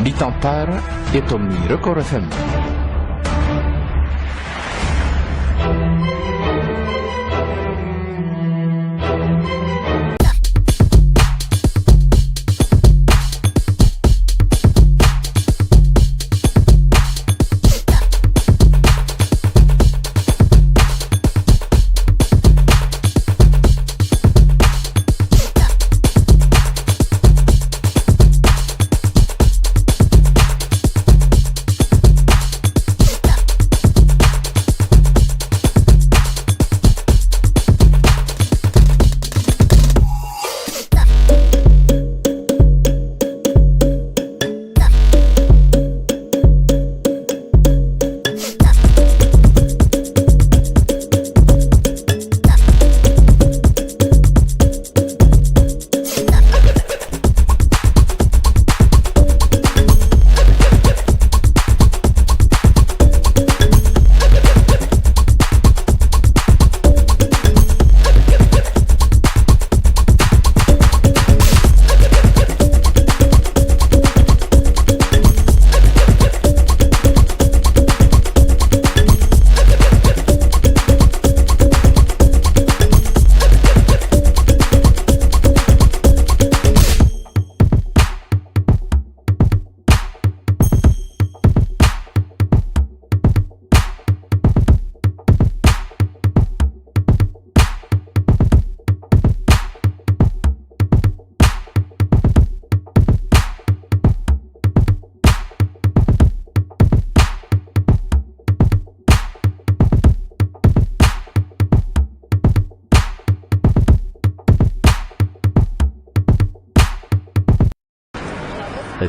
Maty.Tantara eto amin'ny Record FM.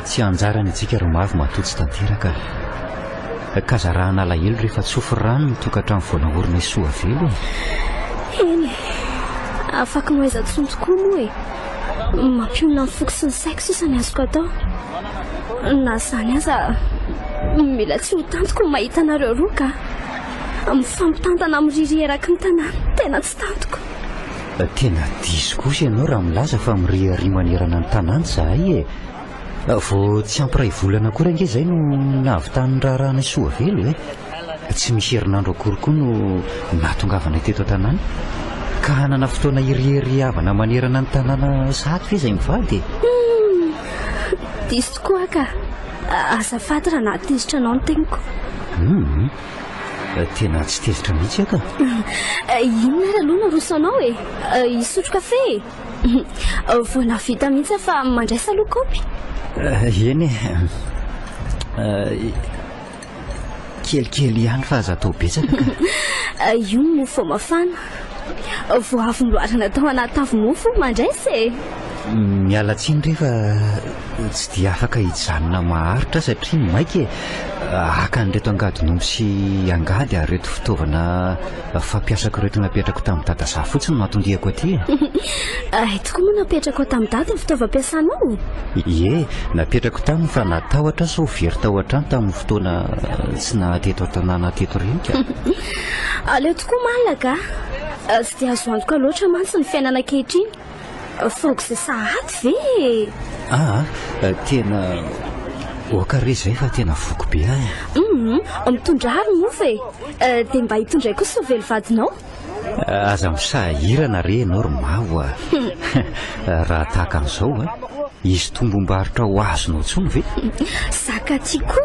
Tsy anjarany antsika romavy matotsy tanteraka kazarahana alahelo rehefa tsofy rano mitokatrano voanaorina isoa velo eny afaka noiza-tsony tokoa moa mampiolona ny foko sy ny saiko sisa ny azoko atao na zany aza mila tsy ho tantoko ny mahita anareo roa ka mifampitantana miriri eraky ny tanàna tena tsy tantoko. Tena diso kosa ianao raha milaza fa mirihary manerana ny tanàna zahay vao tsy ampiray volana koa range zay no nahavitany raharahana isoa velo tsy misy herinandro akory koa no natongavana teto an-tanàna ka hanana fotoana irihery havana manerana ny tanàna sahady ve zay mivady diso tokoa ka azafady raha nahatezitra anao ny teniko. Tena tsy tezitra mihitsy aka. Inona raha aloha narosanao isotro kafe voana vita mihitsy fa mandraisa aloha kopy. Eny kelikely ihany fa aza tao betsaka ka io ny mofo mafana vo avy niloarana tao anaty tavy mofo mandraisa miala tsiny rehefa tsy dia afaka hijanona maharitra satria maika akan'reto angadin'omby sy angady ary reto fitaovana fampiasako reto napetrako tamin'ny dada za fotsiny matondihako aty tokoa moa napetrako ao tamin'ny dada ny fitaovam-piasanao. Ie napetrako taminy fa natahotra so very tao an-trano tamin'ny fotoana tsy nahateto an-tanàna teto renika aleo tokoa malaga tsy dia azo antoka loatra mantsy ny fiainana ankehitriny faoko izay sahady ve tena okare zay fa tena voko be mitondra hary mofo dia mba hitondray kosa velo vadinao aza misahirana re ianao romavo raha tahaka an'izao izy tombom-barotra ho azonao tsony ve zaka tiako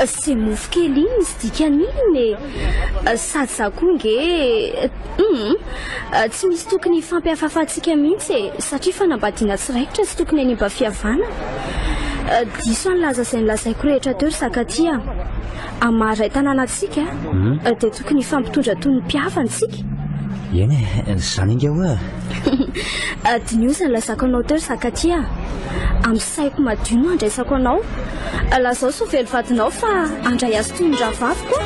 zay mofo kely iny izy dikan'iny sady za koa nge tsy misy tokony fampiafafantsika mihitsy satria fanambadiana tsiraikitra tsy tokony hanimba fihavana diso anylaza izay nilazaiko rehetra teo ry zakatia amaray tanànatsika dia tokony fampitondra toy ny mpiavantsika. Eny zany inga dinioza ny lazako anao teo ry zakatia amin'ny saiko madio no andraisako anao lazao so velo vadinao fa andray azy toy ny rahavavy koa.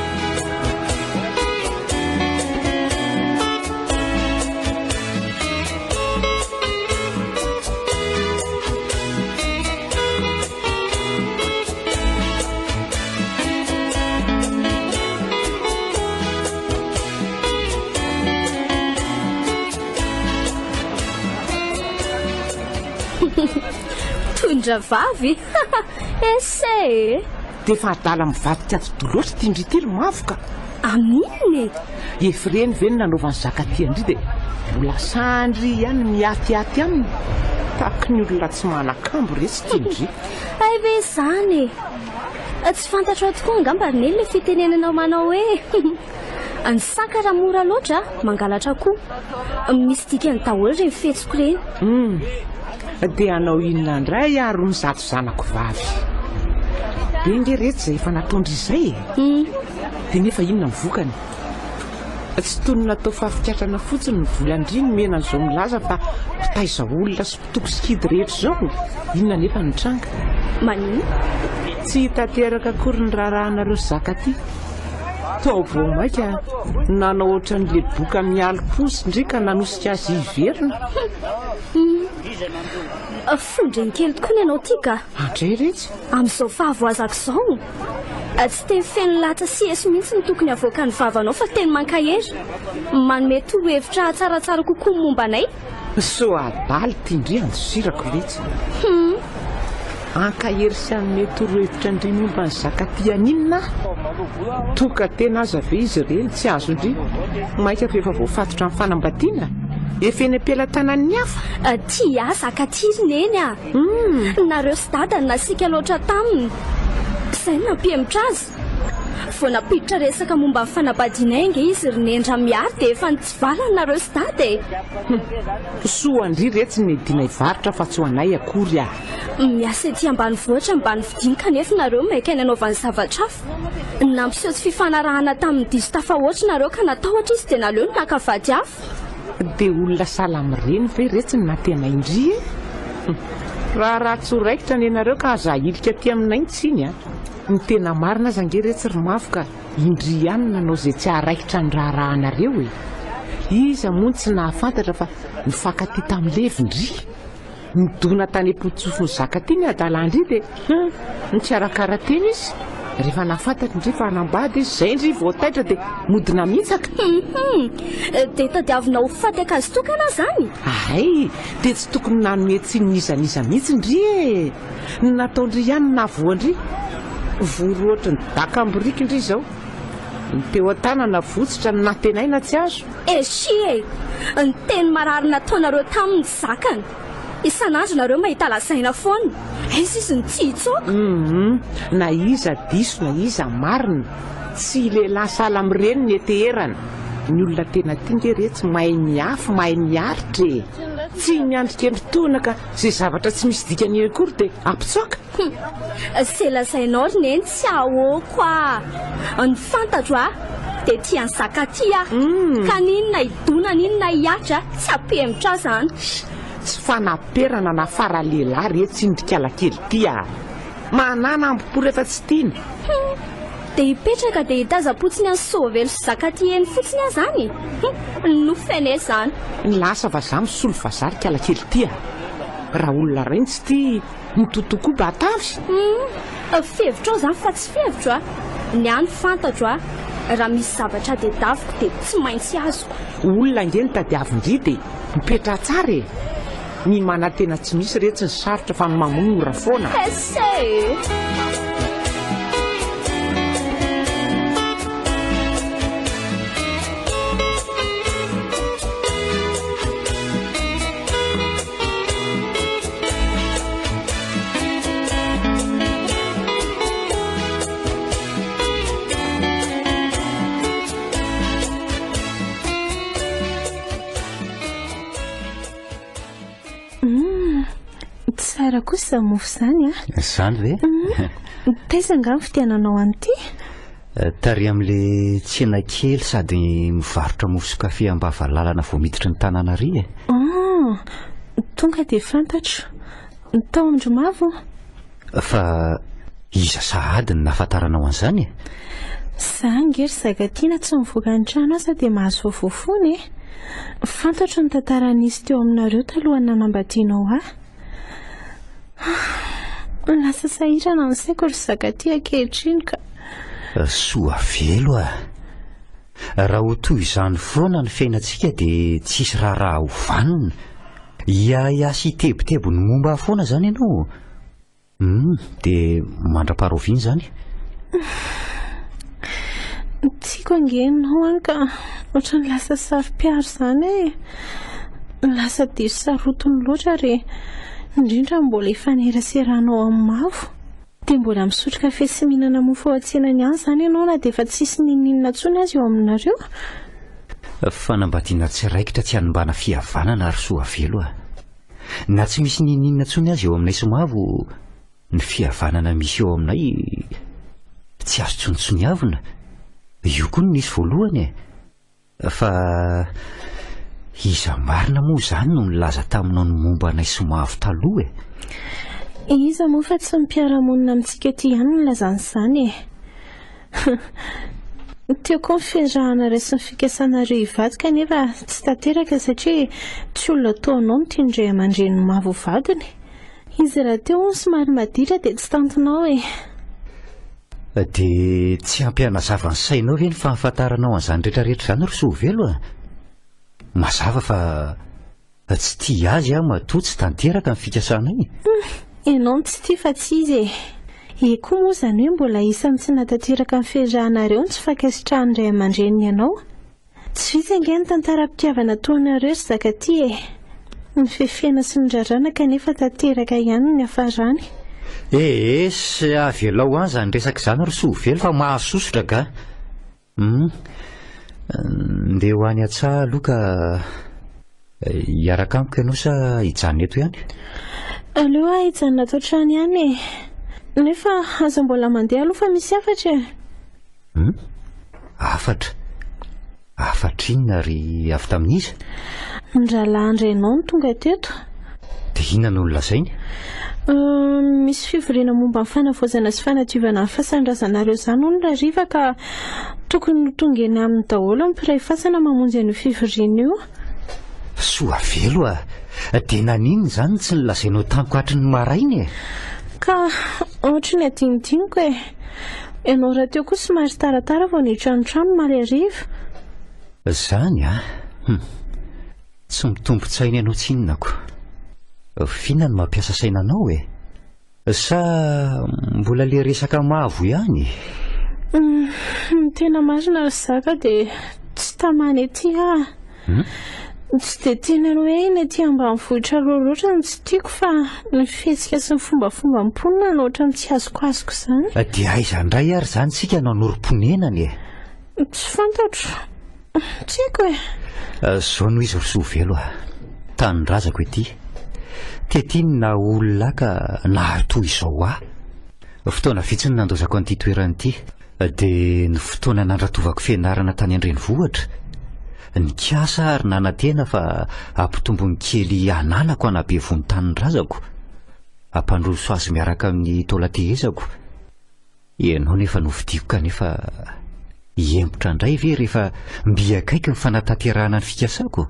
tondra vavy ese dia fa adala mivadika ato loatra tia indry telo mavoka aminye efireny ve ny nanaovany zakaty andry dia mbola sandry ihany miatiaty aminy tahaka ny olona tsy manakambo resy tia indry ay ve zany tsy fantatra tokoa angambany le fitenenanao manao hoe ny saka raha mora loatra mangalatra koa misy dikany daholo reny fetsoko reny dia anao inona indray ary mizato zanako vavy dia nge rehetra izay efa nataondry izay dia nefa inona mivokany tsy tony natao fahafikatrana fotsiny ny volandry ny mena an'izao milaza fa mpitaiza olona sy mpitoko sikidy rehetra izao inona nefa nitranga manino tsy hitateraka akory ny rarahanareo zakaty tao vao maika nanao ohatran'le boka mialoponsy ndrika nanosika azy hiverina fondreny kely tokoa ny anao tia ka andray retsy amin'izao fahavoazako izao tsy teny feno lata sy esy mihitsy ny tokony avoaka ny vavanao fa teny mankahery manome torohevitra tsaratsara kokoa momba anay so adaly tia indry andosirako retsy ankahery sy anome torohevitra indray momba ny zakaty aninona toka tena aza ve izy ireny tsy azo indry maika rehefa voafatotra amin'ny fanambadiana efa eny am-pelantanan'ny hafa tia zakatiriny eny nareo sy dadany nasika loatra taminy izay nampihemitra azy vao napiditra resaka momba ny fanambadiana inge izy rinendra miary dia efa nitsivalany nareo sy dady soa andry retsy ny dina ivarotra fa tsy ho anay akory miasa ety ambany vohatra ambany vidiny kanefa nareo maika ny anaovany zavatra hafa nampiseho tsy fifanarahana tamin'ny diso tafahoatra nareo ka natahotra izy dia naleo ny nakavady hafa dia olona salamireny ve retsy ny natena indry raha tsoraikitra ny anareo ka azahilika ty aminay tsiny ny tena marina aza nge retsy ry mavoka indry ihany nanao izay tsy haraikitra ny raharahanareo iza moa tsy nahafantatra fa nifankaty tamin'levindry midona tany am-potsofony zakaty ny adalandry dia ny arakarateny izy rehefa nahafantatra indry fa hanambady izy izay indry voataitra dia modina mihitsaka dia tadiavina ho fateka azy tokana zany ay dia tsy tokony nanome tsy nizaniza mihitsy indry nataondry ihany navoandry voro ohatry ny daka ambirika indry izao ny teo an-tanana votsitra ny natenaina tsy azo esie ny teny marary nataonareo tamin'ny zakany isan'andro nareo mahita lazaina foana izy izy ny tsy hitsoaka na iza diso na iza marina tsy lehilahy salamireny ny eteherana ny olona tena tinge retsy mahay miafy mahay miaritra tsy miandrikendry toana ka izay zavatra tsy misy dikany akory dia ampitsoaka se lazainao ry neny tsy ahoako ny fantatro dia tiany zakaty ka ninona idona ninona hiatra tsy ampihemitra zany tsy fanaperana na fara lehilahy retsy indrikala kely ty manana ambopo rehefa tsy tiana dia hipetraka dia hitazapotsiny any sovely sy zakaty eny fotsiny zany nofene zany ny lasa vazaha misolo vazary kala kely ty raha olona reny tsy ty mitotokoa batavy fevitra ao zany fa tsy fevitro ny any fantatro raha misy zavatra dia daviko dia tsy maintsy azo olona nge ny tadiavindry dia mipetra tsara ny manantena tsy misy retsy ny sarotra fa mamora foana tsara kosa mofo zany zany ve taiza nga ny fitiananao an'ity tary amin'le tsena kely sady mivarotra mofo sy kafe ambavalalana vao miditra ny tanana ry tonga dia fantatro tao andro mavo fa iza sahady ny nafantaranao an'izany za ngery zakatina tsy mivoaka ny trano asa dia mahazo vovofony fantatro ny tantaran'izy teo aminareo talohany nanambadianao lasa sahirana ny saiko ry zakaty ankehitriny ka soa velo raha ho toy izany foana ny fiainantsika dia tsisy raharaha hovanina ia sy tebotebo ny momba foana zany ianao Dia mandra-paroviana izany? Tiako angenao any ka ohatrany lasa sarom-piaro izany lasa diso sarotiny loatra ary indrindra mbola efaneraseranao amin'ny mavo dia mbola misotro kafe sy mihinana mofo ao an-tsenany ihany izany ianao na dia efa tsisy ninninona intsony azy eo aminareo. Fanambadiana tsiraikitra tsy hanombana fihavanana ary soavelo na tsy misy ninninona intsony azy eo aminay somavo ny fihavanana misy eo aminay tsy azo tsontsoniavina. Io koa no nisy voalohany fa iza marina moa izany no nilaza taminao ny momba anay somavo taloha iza moa fa tsy mipiara-monina amintsika ty ihany no lazany izany teo koa ny fiarahana iray sy ny fikasanareo hivady kanefa tsy tanteraka satria tsy olona taonao no tiandray aman-dreny mavo vadiny. Izy raha teo ny somary maditra dia tsy tantinao dia tsy ampianazava ny sainao ve ny fahafantaranao an'izany rehetrarehetra izany ry soavelo mazava fa tsy tia azy matoa tsy tanteraka ny fikasanay. Ianao no tsy tia fa tsy izy koa moa izany hoe mbola isany tsy natanteraka ny fiarahanareo ny tsy fankasitrahany ray aman-dreny ianao. Tsy vitsy ange ny tantaram-pitiavana toanareo ry zakaty ny fefena sy ny rarana kanefa tanteraka ihany ny hafarany. Sy avelao any izany resaka izany ry soavelo fa mahasosotra ga ndeha ho any an-tsaha aloha ka hiaraka amiko ianao sa hijanona eto ihany? Aleo hijanona ato an-trano ihany nefa aza mbola mandeha aloha fa misy afatra afatra inona ary avy tamin'iza? Ndralahandra ianao no tonga teto. Dia inona no nolazainy? Misy fivoriana momba ny fanavaozana sy fanadiovana ny fasandrasanareo izany hono rariva ka tokony ho tonga eny amin'ny daholo ny mpiray fasana mamonjy an'io fivoriana io. Soavelo dia naninona izany tsy nilazainao tamiko hatry ny marainy ka ohatry ny adinidiniko ianao raha teo koa somary taratara vao niditra ny trano maly hariva. Izany tsy mitombo-tsaina ianao tsinonako. Fiana ny mampiasa sainanao sa mbola le resaka mavo ihany? Tena marina ry zaka dia tsy tamany ety tsy dia tena hoe iny aty ambanivohitra loatra no tsy tiako fa ny fihetsika sy ny fombafomba mponina no ohatran'ny tsy azoko izany. Dia aiza indray ary izany tsika nanoro-ponenany tsy fantatro tsy haiko zao no izy ry soavelo tanindrazako ety tetiny na olona ka nahatoy izao fotoana vitsiny nandozako an'ity toerana ity dia ny fotoana nandratovako fianarana tany an-drenivohitra nikasa ary nanantena fa ampitombony kely analako anabe vony tanindrazako ampandroso azy miaraka amin'ny taolatehezako. Ianao nefa novidiko kanefa hiempotra indray ve rehefa mbiakaiky ny fanatanterahana ny fikasako?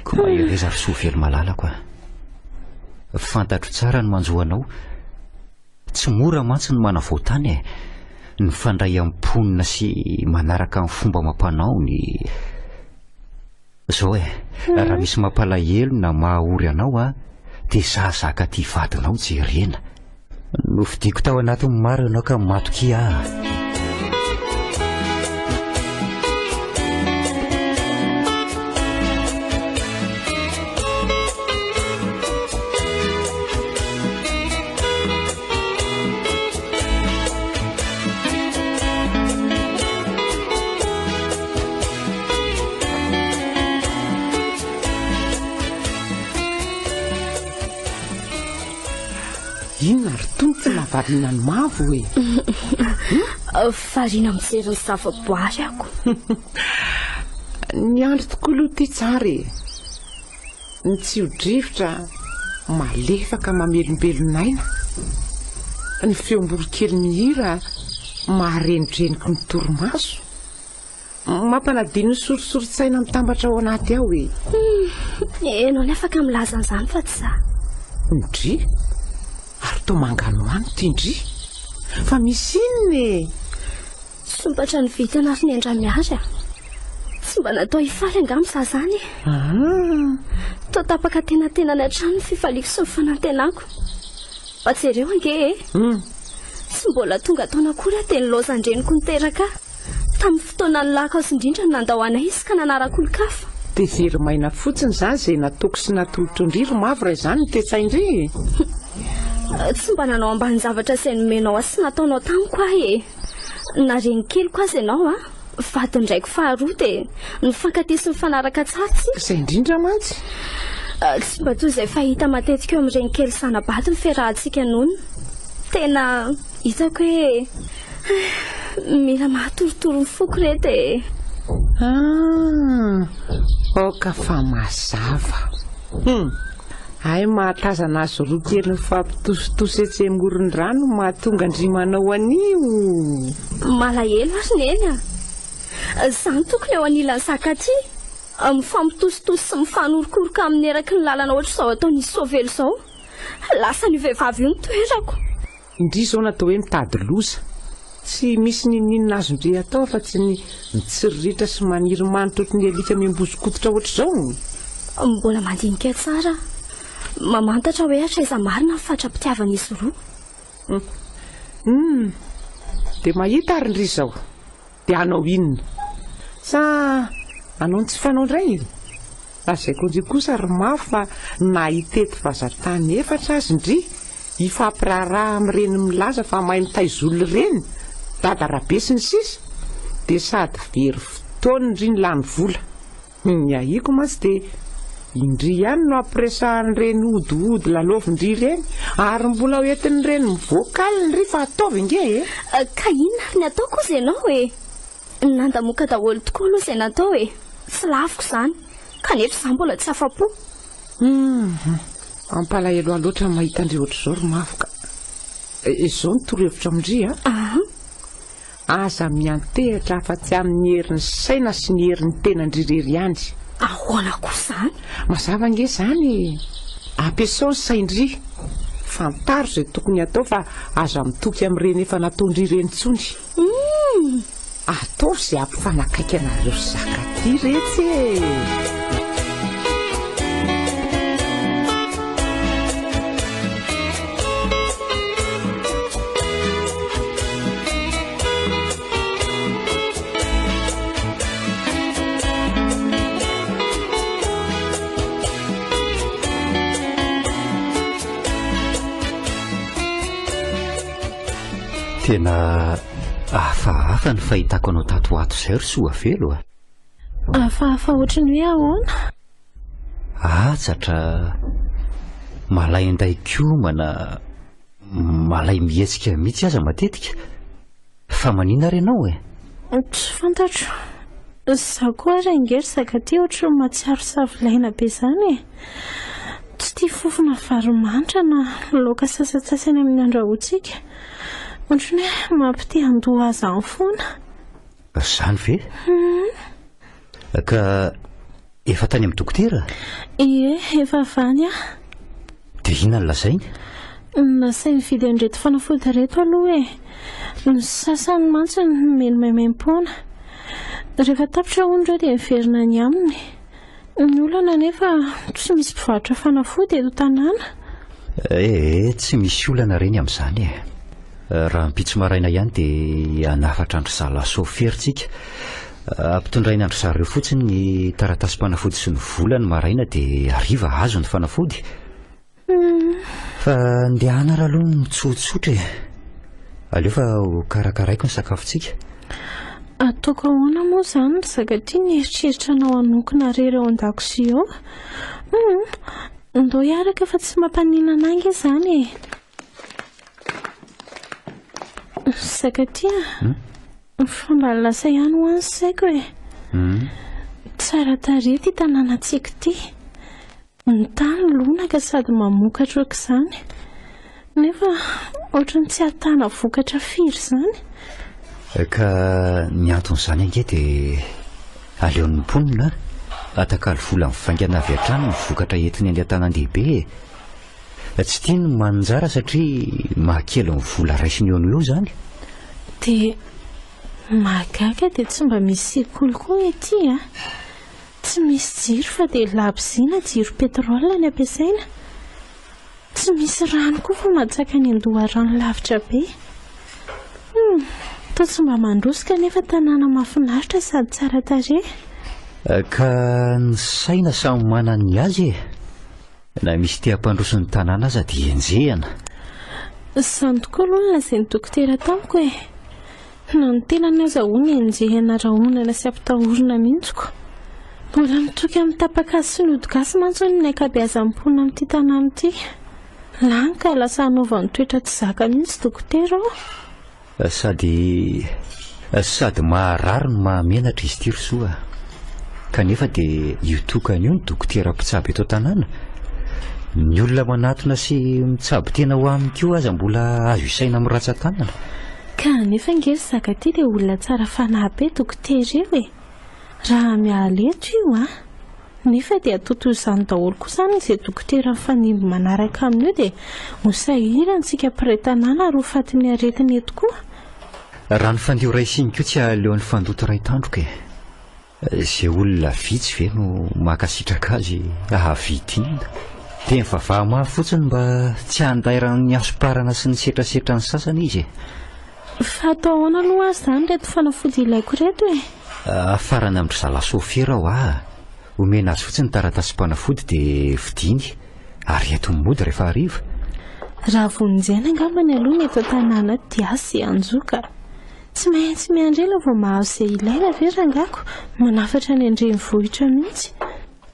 Ko mahereza ry soavelo malalako fantatro tsara ny manjoanao tsy mora mantsy ny manavoatany ny fandray amponina sy manaraka amin'ny fomba mampanao ny zao raha misy mampalahelo na mahaory anao dia zahazaka ty vadinao jerena. Novidiko tao anatin'ny maro ianao ka matoky inona ry tony tsy navarina ny mavo Farina misery ny zava-boary ako. Ny andro tokoa aloha ty tsara ny tsy hodrivotra malefaka mamelombelon'aina ny feom-borokely mihira maharenidreniko ny torimaso mampanadino ny sorosoron-tsaina mitambatra ao anaty ao Enao ny afaka milaza an'izany fa tsy za ndry ary to mangano any tindry fa misy inony sombatra ny vitana ary ny andra-miazy tsy mba natao hifaly angamy za zany tao tapaka tena ny hatrano ny fifaliko sy ny fanantenako jereo ange tsy mbola tonga taona akory dia nilozandreniko niteraka tamin'ny fotoana nylaka sy indrindra nandahoanay izy ka nanarakolikafa. dia very maina fotsiny izany izay natoko sy natolotro indriry mavo ray izany tetsaindry. tsy mba nanao ambany zavatra izay nomenao sy nataonao tamiko ahy nareny keliko azy ianao vadindraiko faharoa dia nifankatesy mifanaraka tsara tsika. izay indrindra mantsy. tsy mba toy izay fahita matetika eo amin'ireny kely sanabaty ny fiarahantsika nono. Tena hitako hoe mila mahatorotoro ny foko rety. Oka fa mazava. Ay mahatlaza anazy roa kely mifampitositosy etsy amoron-drano mahatonga andrimanao anio. Malahelo ary neny izany tokony eo anilan'ny sakaty mifampitositosy sy mifanorokoroka amin'ny eraky ny lalana ohatr'izao ataon'izy soavelo izao. Lasa ny vehivavy io nitoerako. Indry izao natao hoe mitady loza. Tsy misy ninina azo ndre atao fa tsy ny mitsiriritra sy maniry manitra ohatry ny alika miambozikototra ohatr'izao. Mbola mandinika tsara. Mamantatra hoe hatraiza marina mifatrapitiavan'izy roa. Dia mahita ary ndry izao. Dia anao inona? Sa anao tsy fanao indray? Azay koa ndry kosa ry mafy fa nahitety vazatany efatra azy ndry hifampiraharaha amin'ireny milaza fa mahay mitaizolo ireny dadarabe sy ny sisa dia sady very fotoana indry ny lany vola. Ahiko mantsy dia indry ihany no ampiresahan'ireny odiody lalovindry ireny ary mbola hoentin'ireny mivoakaliny ry fa ataovy inge ka inona ny atao koa izay ianao nandamoka daholo tokoa aloha izay natao tsy lafiko izany kanefa izany mbola tsy afa-po. Ampalahelo loatra mahita andry ohatr'izao ry mafika. Izao nitorohevitra amindry aza miantehitra fa tsy amin'ny herin'ny saina sy ny herin'ny tenandrirery ihany. Ahoana koa izany? Mazava nge izany ampiasao ny saindry fantaro izay tokony atao fa aza mitoky amin'ireny efa nataondry ireny tsony. Atao izay ampifanakaiky anareo zakaty retsy. Tena hafahafa ny fahitako anao tato ato izay ry soavelo hafahafa ohatrany hoe ahoana? Tsatra malay anday kiomana malay mihetsika mihitsy aza matetika fa manina ary ianao tsy fantatro. Zaho koa ary angery zakaty ohatry matsiaro savilaina be izany tsy tia fofona varomanitra na laoka sasatsasany amin'ny andrahoantsika. Ohatrany hoe mampite handoha azy any foana. Izany ve? Ka efa tany amin'ny dokotera? Ie, efa avany dia inona ny lazainy? Nasainy mividy an'ireto fanafody reto aloha ny sasany mantsy ny menomaimaimpona. Rehefa tapitra hono ireo dia miverina ny aminy. Ny olana nefa tsy misy mpivarotra fanafody eto Tanana. Tsy misy olana ireny amin'izany raha mpitso maraina ihany dia hanafatra andry zalaso ferintsika ampitondraina andry zareo fotsiny ny taratasy-panafody sy ny vola ny maraina dia hariva azo ny fanafody fa ndehana raha aloha mitsotsotra aleo fa ho karakaraiko ny sakafontsika. Ataoko ahoana moa izany ny zakaty ny eritreritra anao hanokona rery ao an-dakozia ao. Ndao hiaraka fa tsy mampanina anangy izany zakaty fa mba lasa ihany ho any saiko tsara tarehy ty tanànantsika ty. Ny tany lonaka sady mamokatra oka izany nefa ohatrany tsy ahitana vokatra firy izany. Ka ny anton'izany ange dia aleon'ny mponina atakalo vola mivaingana avy hatrany ny vokatra entiny any an-tanan-dehibe. Tsy tiany manjara satria mahakely ny vola raisiny eo aloha izany. Dia mahagaga dia tsy mba misy kolikoa ety tsy misy jiro fa dia labozina jiro petrolina ny ampiasaina. tsy misy rano koa fa matsaka ny andoha rano lavitra be. Tao tsy mba mandrosika nefa tanàna mahafinaritra sady tsara tarehy. Ka ny saina samy manana ny azy na misy te-hampandroso ny tanàna aza dia enjehana. Izany tokoa aloha nolazain'ny dokotera tamiko na ny tenany azahoany enjehana rahonana sy ampitahorana mihitsiko. Mbola mitoky amin'ny tapakasy sy nodgasy mantsy ny ankabeazam-pona amin'ity tanàna ity. Lany ka lasa hanaovany toetra tsy zaka mihitsy dokotera ao. Sady maharary no mahamenatra izy ity ry soa. Kanefa dia io tokany io ny dokotera mpitsabo eto tanàna. Ny olona manatona sy mitsabo tena ho aminy koa aza mbola azo isaina amin'ny ratsan-tanana. Kanefa nge zaka ty dia olona tsara fanahy be dokotera io raha mialeto io nefa dia atoto izany daholo koa izany izay dokotera mifanimby manaraka aminy io dia mosahirana tsika mpiray tanàna ary ho fatin'ny aretiny eto koa. Raha ny fandio ray siny koa tsy aleon'ny fandoto ray tandroka izay olona vitsy ve no makasitraka azy ahavitiny dia mivavaha mafy fotsiny mba tsy handairan'ny asom-parana sy ny setrasetra ny sasany izy. Fa atao ahoana aloha azy izany reto fanafody ilaiko reto farany amin'ny zala sofera aho omena azy fotsiny taratasy-panafody dia vidiny ary eto mody rehefa hariva. Raha vonjena angambany aloha ny eto tanàna dia asy anjoka. Tsy maintsy miandrela vao mahazo izay ilaina ve rangako manafatra ny andrenivohitra mihitsy.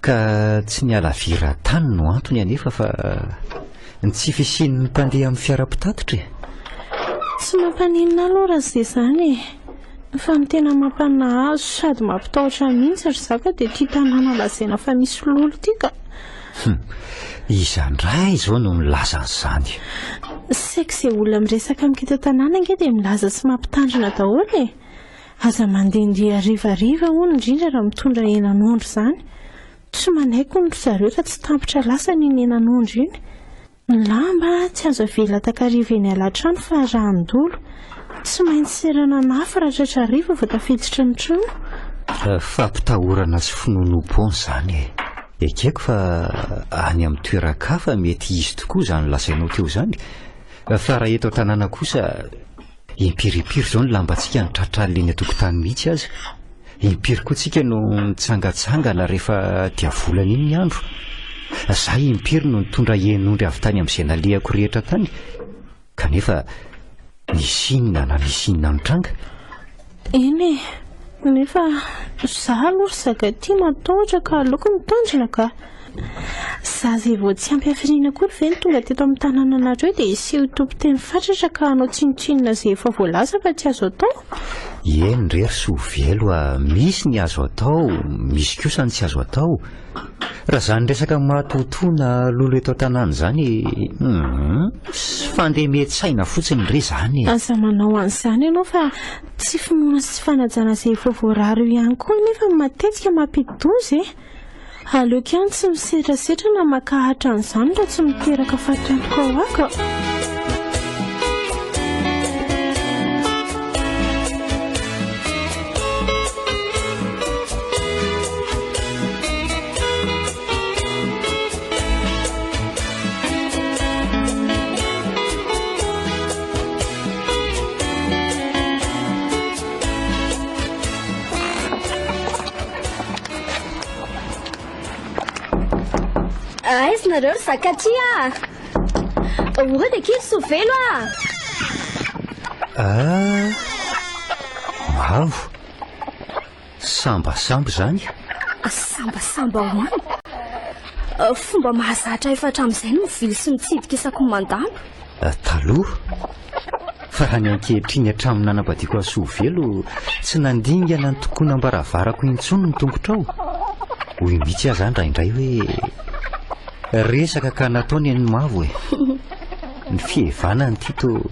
Ka tsy niala vira-tany no antony anefa fa ny tsy fisian'ny mpandeha amin'ny fiara-pitatitra. Tsy mampaninina aloha raha izay izany fa ny tena mampanahazo sady mampitahotra mihitsy ry zaka dia tia tanàna lazaina fa misy lolo ity ka. Izandray izao no milaza an'izany. Saika izay olona miresaka amin'ito tanàna nge dia milaza sy mampitandrina daholo aza mandehandeha rivariva hono indrindra raha mitondra henan'ondro izany. Tsy manaiko ny zareo raha tsy tampitra lasa ny henan'ondro iny. Ny lamba tsy azo avela takariva eny alatrano fa raha ndolo tsy maintsy serana nafa raha tratra riva vao tafiditra ny trano. Fampitahorana sy finonom-pony izany ekeko fa any amin'ny toeran-kafa mety izy tokoa izany lasainao teo izany. Fa raha eto tanàna kosa impiripiry izao ny lambantsika ny tratraleny an-tokotany mihitsy aza. Impiry koa tsika no mitsangatsangana rehefa dia volana iny ny andro. Zaho impiry no nitondra henon'ondry avy tany amin'izay nalehako rehetra tany kanefa nisinina na nisinina mitranga. Eny nefa zaho aloha zaka tia matahotra ka aleoko mitandrina ka. Zaho izay vao tsy ampy hafiriana kory ve ny tonga teto amin'ny tanàna anareo dia iseho tompo-teny fatratra ka hanao tsinotsinona izay efa voalaza fa tsy azo atao. Eny rery sovelo misy ny azo atao misy kosa ny tsy azo atao. Raha izany resaka mahatotoana lolo eto an-tanàna izany fandeha mety saina fotsiny re izany. Aza manao an'izany ianao fa tsy finoana sy fanajana izay efa voarary ihany koa nefa matetika mampidi-doza aleoko ihany tsy misetrasetra na makahatra an'izany raha tsy miteraka fahatontoko ao aka. Aiza nareo ry zaka ty oa dia kely sovelo mavo sambasamba izany. Sambasamba hoany fomba mahazatra efatra amin'izay no mivily sy mitsidika isako mandalo. Taloha fa raha ny ankehitriny hatramin'ny nanambadiako a sovelo tsy nandingana ny tokony ambaravarako intsony ny tongotra ao. Hoy mihitsy aho izany raindray hoe resaka ka nataony ny mavo ny fihevanany tito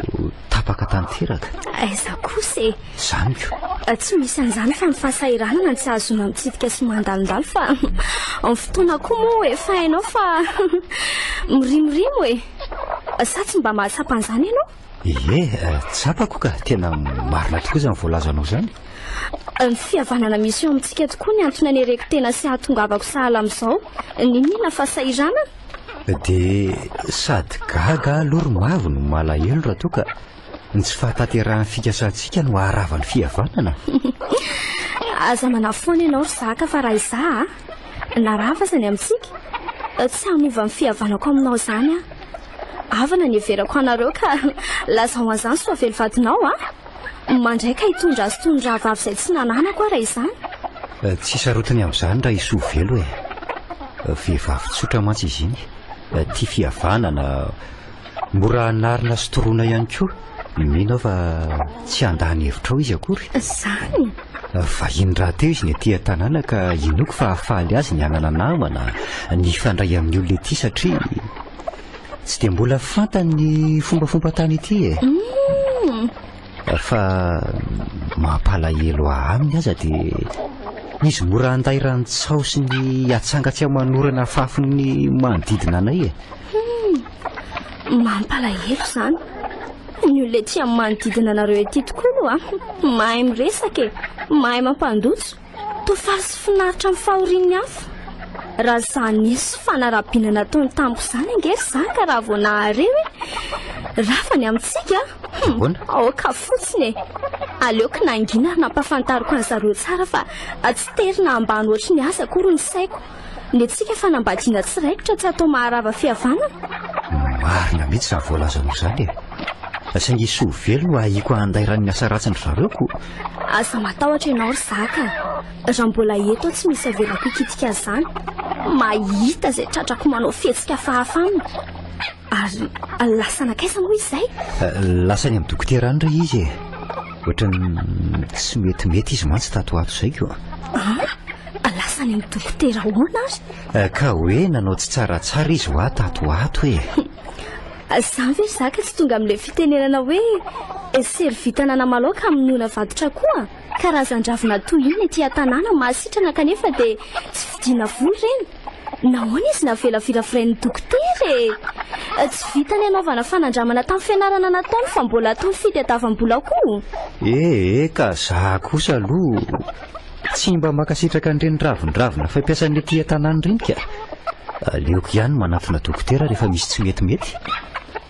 tapaka tanteraka. Aiza kosa izany ko tsy misy an'izany fa ny fahasahiranana tsy azona mitsidika sy mandalondalo fa amin'ny fotoana koa moa efa hainao fa mirimirimo sa tsy mba mahatsapa an'izany ianao? tsapako ka tena marina tokoa izany voalazanao izany. Ny fihavanana misy eo amintsika tokoa ny antony anereko tena sy ahatongavako sahala amin'izao ninina fahasahiranana. dia sady gaga loromavo no malahelo raha toa ka ny tsy fahatanterahany fikasantsika no aharavany fihavanana. Aza manafoana ianao ry zaka fa raha izaho narava zany amintsika tsy hanova ny fihavanako aminao zany avana ny everako anareo ka lasa ho an'izany soa velivadinao mandray ka hitondra azy tondra vavy izay tsy nananako raha izany. Tsy sarotiny amin'izany raha isoa velo vehivavy tsotra mantsy izy iny tia fihavanana mora anarina sy toroana ihany koa mino fa tsy handany hevitrao izy akory zany. Vahiny raha teo izy ny aty Tanana ka inoko fa hahafaly azy ny anana namana ny fandray amin'ny olona ety satria tsy dia mbola fantany ny fombafomba tany ity fa mampalahelo aminy aza dia izy mora anday ranotsao sy ny atsangatsy amanorana fafiny manodidina anay mampalahelo zany ny olona ety amin'ny manodidina anareo ety tokoa mahay miresaka mahay mampandotso tofaly sy finaritra amin'ny fahorin'ny hafa raha zanisy fanarabiana nataony tampo izany angery zaka raha vao nahareo rafany amintsika aoka fotsiny aleoko nangina ary nampafantariko an'zareo tsara fa tsy terina ambany ohatry ny asa akory ny saiko ny antsika fanambadiana tsiraikitra tsy atao maharava fihavanana. Marina mihitsy raha voalazanao izany saingy soa velo no ahiko handay raha ny asa ratsiny zareo aza matahotra ianao ry zaka raha mbola eto tsy misy avelako ikitika izany mahita izay tratrako manao fihetsika fahafamina ary lasa nakaiza moa izay lasany amin'ny dokotera any ray izy ohatrany tsy metimety izy mantsy tatoato izay ko lasany amin'ny dokotera hoana ary ka hoe nanao tsy tsaratsara izy ho tatoato zany ve zaka tsy tonga amin'ilay fitenenana hoe servitanana maloka amin'ny ona vadotra koa karazan-dravina toy iny ety Tanana mahasitrana kanefa dia tsy vidiana voly ireny nahoana izy navela firafirain'ny dokotera tsy vitany anaovana fanandramana tamin'ny fianarana nataony fa mbola ataony fitadiavam-bola koa ka za kosa aloha tsy mba makasitraka an'ireny ravindravina fampiasan'ny ety Tanana ireny ka aleoko ihany manatona dokotera rehefa misy tsy metimety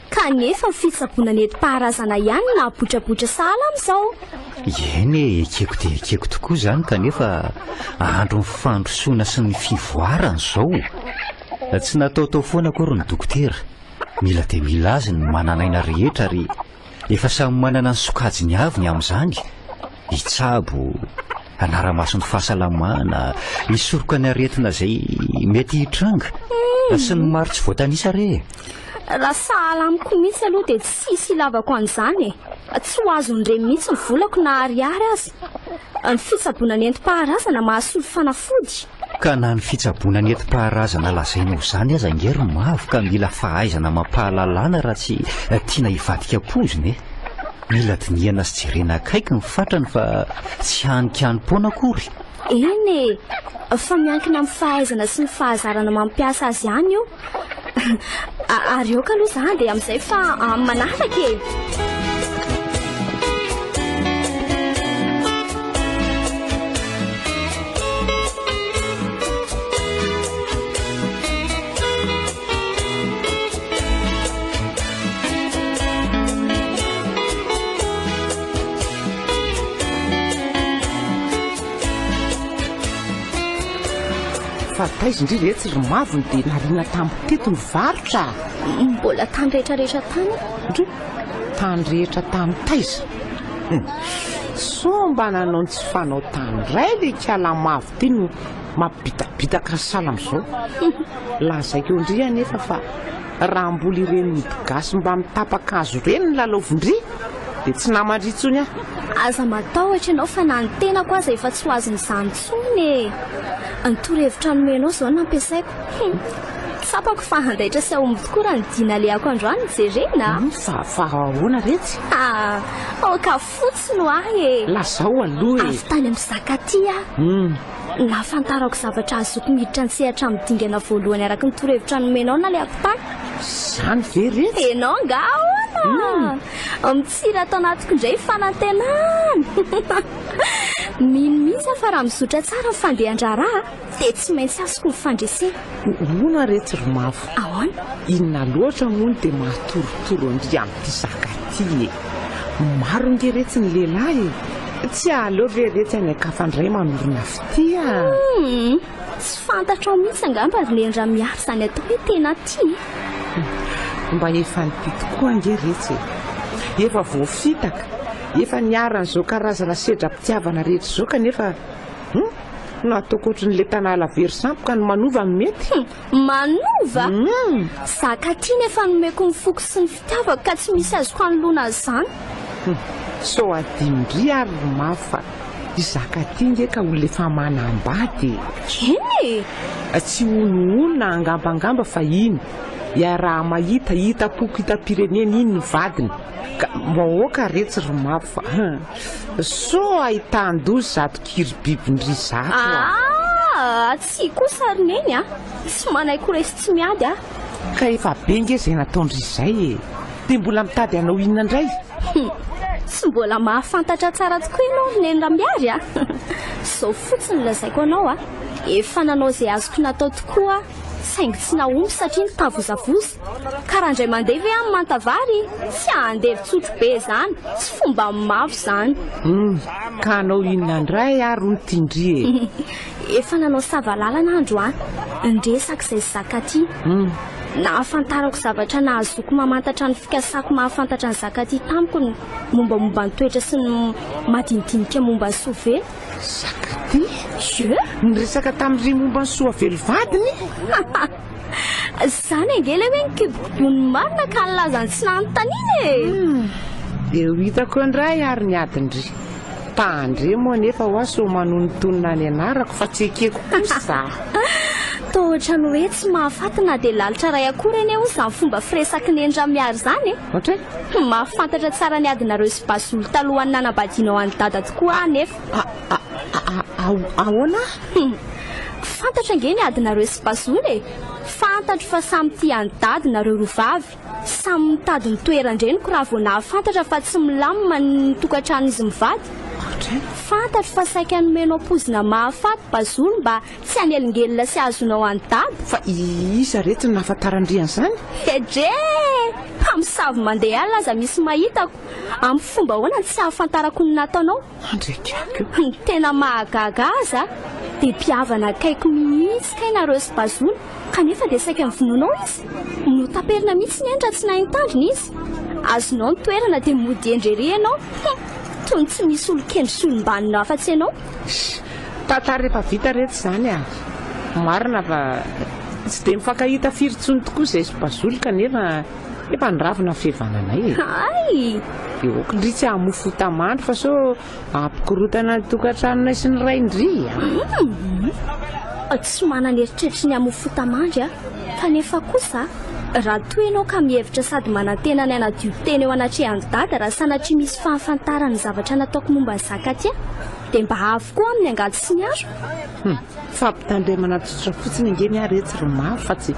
kanefa fitsaboana ny enti-paharazana ihany na botrabotra sahala amin'izao eny ekeko dia ekeko tokoa izany kanefa andro ny fandrosoana sy ny fivoarana izao tsy nataotao foana akory ny dokotera mila dia mila azy ny mananaina rehetra ary efa samy manana ny sokajiny avy ny amin'izany hitsabo anara-mason'ny fahasalamana hisoroka ny aretina izay mety hitranga sy ny maro tsy voatanisa re raha sahala amiko mihitsy aloha dia tsisy ilavako an'izany tsy ho azo nyreny mihitsy ny volako na ariary azy ny fitsaboana ny enti-paharazana mahasolo fanafody ka na ny fitsaboana ny enti-paharazana lazainao izany aza angery mavo ka mila fahaizana mampahalalana raha tsy tiana hivadika poziny mila dinihana sy jerena akaiky ny fatrany fa tsy hanikany-poana akory eny fa miankina amin'ny fahaizana sy ny fahazarana mampiasa azy ihany io ary eo ka aloha zany dia amin'izay fa manaraka fa taizy indrindra etsy ry mavony dia nariana tamin'ny teto ny varotra mbola tany rehetrarehetra tany tany rehetra tany taiza so mba nanao ny tsy fanao tany ray le kala mavo ty no mampibitabitaka ny sala amin'izao lazaiko eo indri anefa fa raha mbola ireny mibogasy mba mitapaka azo ireny ny lalaovindry dia tsy namandritsony aza matahotra ianao fa na ny tenako aza efa tsy ho azon'izany tsony ny torohevitra nomenao izao nampiasaiko tsapako fa handaitra sy ahomby tokoa raha ny dina leako androany jerena fa ahoana retsy aoka fotsiny ho ahy lazao aloha avy tany amin'ny zaka ty nafantarako zavatra azoko miditra ny sehatra amin'ny dingana voalohany araka ny torohevitra nomenao na leako tany zany ve retsy enao nga ahoana mitsira atao anatiko indray fanantenany mihisa fa raha mizotra tsara fandehan-draharaha dia tsy maintsy azoko mifandresena. Ona rehetra romavo. Ahoana? Inona loatra moa dia mahatorotoro andry amin'ity zakaty e. Maro ngeretsy ny lehilahy. Tsy aleo ve rehetra any akafandray manorina fitia. Tsy fantatra mihitsy angamba ry lendra miaro izany atao hoe tena tia. Mba efa nity tokoa ngeretsy. Efa voafitaka. Efa niaran'izao karazana sedra-pitiavana rehetra izao kanefa nataoko ohatran'ilay tanala very sampoka ny manova ny mety. Manova? Zakaty nefa nomeko ny foko sy ny fitiavako ka tsy misy azoko hanolona izany. So adimindry ary romavo fa zakaty ngeka olona efa manambady. Eny e! Tsy ononona angambangamba fa iny. Raha mahita hitapoko hitam-pirenena iny ny vadiny. Ka mahoaka rehetra romavo fa so ahitàn-dozy zato kiribibindry zato. Tsy kosa ry neny a. Tsy manaiky resy tsy miady a. Ka efa be nge izay nataondry izay e. Dia mbola mitady anao inona indray? Tsy mbola mahafantatra tsara tokoa ianao neny rambiary a. Zao fotsiny lazaiko anao a. Efa nanao izay azoko natao tokoa saingy tsy nahomby satria nitavozavoza. Ka raha indray mandeha ve amin'ny mantavary tsy handeha tsotro be izany. Tsy fomba mavo izany. Ka anao inona indray ary ny tindry e? Efa nanao savalalana androany ndresaka izay zakaty. Nahafantarako zavatra nahazoko mamantatra ny fikasako mahafantatra ny zakaty tamiko ny mombamomba ny toetra sy ny madinidinika momba ny soavelo. Zakaty? Je? Niresaka tamin'ireny momba ny soavelo vadiny? Izany angela hoe nikibokibony marina ka nilazany tsy nanontaniana e. Dia hitako indray ary ny adindry. Tandre moa nefa ho aso manonontonina ny anarako fa tsy ekeko kosa. Tohatra ny hoe tsy mahafatana dia lalitra ray akory eny eo izany fomba firesaky nendra miary izany e. Ohatra? Mahafantatra tsara ny adinareo sy basolo talohany nanambadianao any dada tokoa nefa. Ahoana? Fantatra nge ny adinareo sy basolo e. Fantatro fa samy tia ny dadinareo rovavy. Samy mitady ny toerandreniko raha vao nahafantatra fa tsy milamina ny tokantrano izy mivady. Fantatro fa saika anomenao pozina mahafaty basolo mba tsy hanelingelina sy azonao any dada. Fa isa rehetra nahafantarandriana izany? Edre! Mpamosavy mandeha alina aza misy mahitako. Amin'ny fomba hoana tsy hahafantarako ny nataonao. Andraikako. Tena mahagaga aza dia mpiavana akaiko mihitsy kainareo sy basolo. Kanefa dia saika mivononao izy. Notaperina mihitsy ny endra tsy nahitandrina izy. Azonao ny toerana dia mody endrery ianao. Toy ny tsy misy olo-kendry sy olom-banona afa-tsy ianao. Tantara rehefa vita rehetra izany a. Marina fa tsy dia mifankahita firy-tsony tokoa izay sy basolo kanefa efa niravina fihavananay e. Ay! Dia okindry tsy hamofo tamandry fa so ampikorotana ny tokantranonay sy ny raindry. Tsy manana eritreritry ny hamofo tamandry a. Kanefa kosa raha toa ianao ka mihevitra sady manantena ny anadio teny eo anatrehany dada raha sanatria misy fahafantarana ny zavatra nataoko momba ny zakaty dia mba avy koa amin'ny angady sy ny aro. Fampitandremana tsotra fotsiny nge ny arehetra romavo fa tsy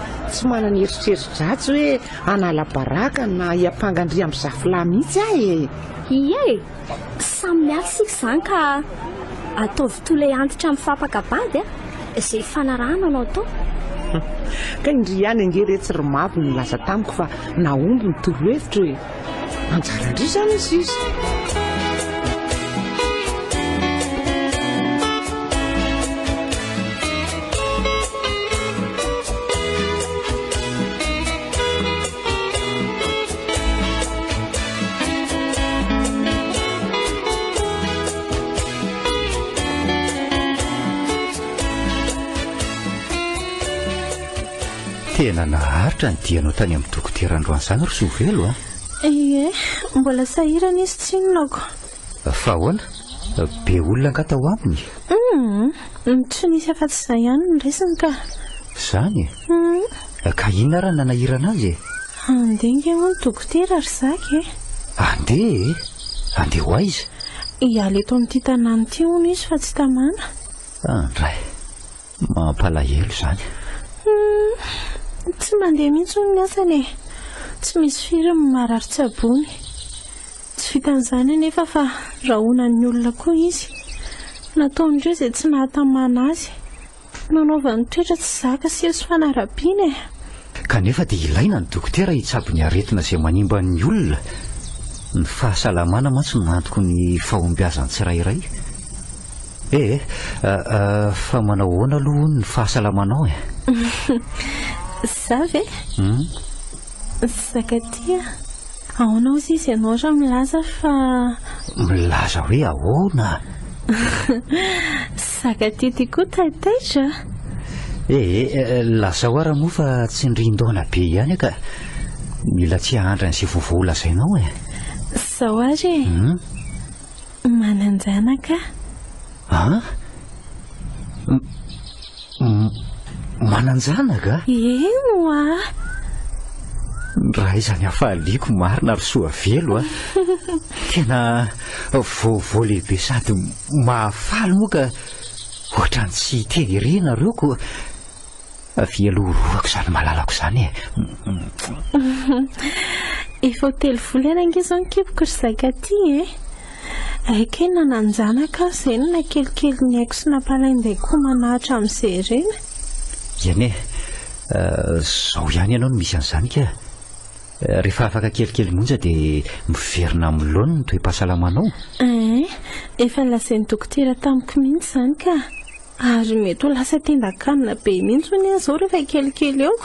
manana eritreritry hoe hanala baraka na hiampangandria amin'ny zafilay mihitsy ahy. Ie, samy miafy sika izany ka ataovy tolay antitra amin'ny fampakabady izay fanarahana anao tao. Ka indry ihany ange rehetra romavo nilaza tamiko fa nahomby ny torohevitra hoe anjara indry izany izy. Tena naharitra ny dianao tany amin'ny dokoterandroany izany ry soavelo a. Ie, mbola sahirana izy tsy inonako. Fa ahoana? Be olona ankatao aminy. Tsy nisy afa-tsy izay ihany ny resiny ka. Izany e? Ka inona raha nanahirana azy e? Andeha nge ho ny dokotera ry zaka e. Andeha e? Andeha ho aiza? Hiala eto amin'ity tanàna ity hono izy fa tsy tamana. Andray, mampalahelo izany. Tsy mandeha mihitsy hono ny asany e. Tsy misy firy marary tsabony. Tsy vitan'izany anefa fa rahoana ny olona koa izy. nataon'ireo izay tsy nahatamana azy. Nanaovany toetra tsy zaka sy eso fanarapiana e. Kanefa dia ilaina ny dokotera hitsabo ny aretina izay manimba ny olona. Ny fahasalamana mantsy no antoko ny fahombiazany tsirairay. Fa manao ahoana aloha ny fahasalamanao e? Za ve? Zakatia, ahoana ozy izy ianao raha milaza fa... Milaza hoe ahoana? Zakatia ty koa taitaitra. Lasa ho ara moa fa tsy nirindona be ihany ka mila tsy hahandra n'izay vaovao lazainao e. Zao ary mananjanaka. Mananjanaka? Eno a. Raha izany hafaliako marina ry soa velo a. Tena vaovao lehibe sady mahafaly moa ka ohatrany tsy tehirenareo ko vieloroako izany malalako izany e. Efa hotely volana ange izao nikipoko ry Zakatia e. Aika nananjanaka izay no nakelikely ny haiko sy nampalainday koa manahitra amin'izay ireny. Iany e, zao ihany ianao no misy an'izany ka. Rehefa afaka kelikely monja dia miverina amin'ny laona ny toe-pahasalamanao. Efa lazain'ny dokotera tamiko mihitsy izany ka. Ary mety ho lasa tendan-kanina be mihitsy hono izao rehefa kelikely eo.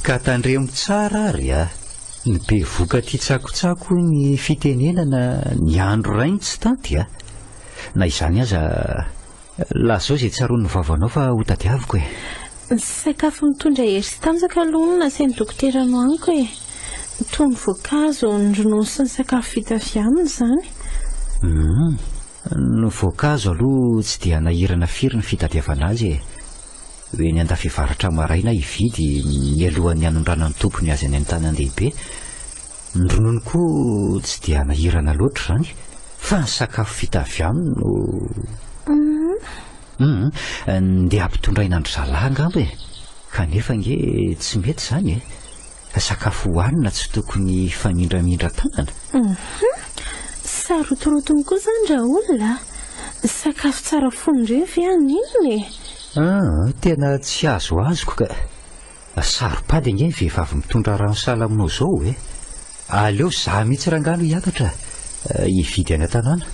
Ka tandremo tsara ary a. Ny be vokaty tsakotsako ny fitenenana ny andro rainy tsy tanty a. Na izany aza lasa izay tsaroan'ny vavanao fa ho tadiaviko e. Sakafo mitondra hery sy tanjaka aloha no nasain'ny dokotera no aniko e. Toy ny voankazo, ny ronono sy ny sakafo vita avy aminy izany. Ny voankazo aloha tsy dia nahirana firy ny fitadiavana azy e. Hoe ny andafivaratra maraina hividy mialohan'ny hanondrana ny tompony azy any an-tanan-dehibe. Ny ronono koa tsy dia nahirana loatra izany fa ny sakafo vita avy aminy no ndeha ampitondraina andro zalahy angamba e. Kanefa nge tsy mety izany e. Sakafo hohanina tsy tokony fanindramindra tanana. Sarotorotony koa izany raha olona. Sakafo tsara fonondreo ve an'inona e? Tena tsy azo azoko ka. Saropady ange ny vehivavy mitondra rano sala aminao izao e. Aleo za mihitsy rangano hiakatra hividy any an-tanàna.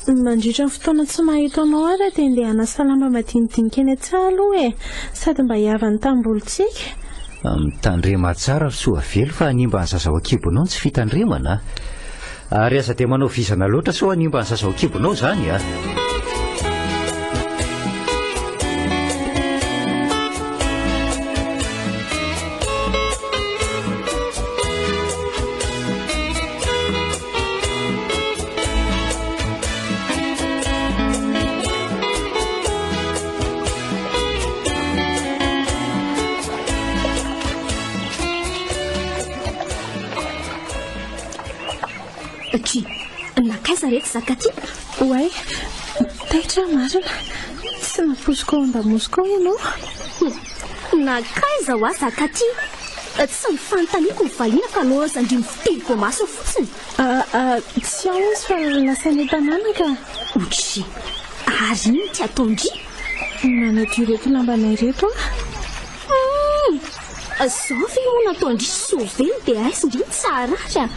Mandritra ny fotoana tsy mahita anao ary dia andeha hanasalama madinidinika eny an-tsaha aloha e. Sady mba hiavan'ny tambolontsika. Mitandrema tsara ry soa velo fa hanimba ny zazao an-kibonao tsy fitandremana. Ary aza dia manao vizana loatra sao hanimba ny zazao an-kibonao izany a. Nakaiza rehetra Zakatia? Oay, taitra marina. Tsy naposiko ao an-damosiko ao ianao. Nakaiza ho aho Zakatia? Tsy nifanontaniako ny valiana ka loza ndry mifitiliko maso fotsiny. Tsy ao izy fa lasainy tanàna ka. Otry, ary iny ty ataondry? Nanadio ireto lambanay reto Zao ve moa nataondry sovely dia aizy ndry tsara ary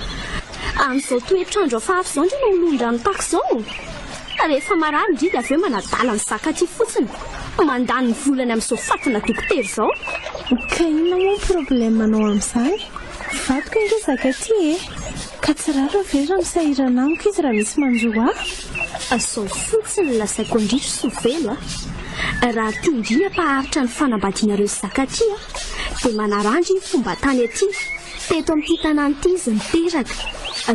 amin'izao toetrandro hafahafa izao ndry no milondrano tahaka izao. Rehefa marary indry dia avy eo manadala ny Zakatia fotsiny mandany ny volany amin'izao fatina dokotera izao. Ka inona moa ny problemanao amin'izany? Vadiko inge Zakatia e. Ka tsy raro ve raha misahirana amiko izy raha misy manjo ahy? Zao fotsiny lasaiko indrindra sovely raha tia indrina mpaharitra ny fanambadianareo Zakatia dia manarangy fomba tany aty teto amin'ity tanàna ity izy miteraka.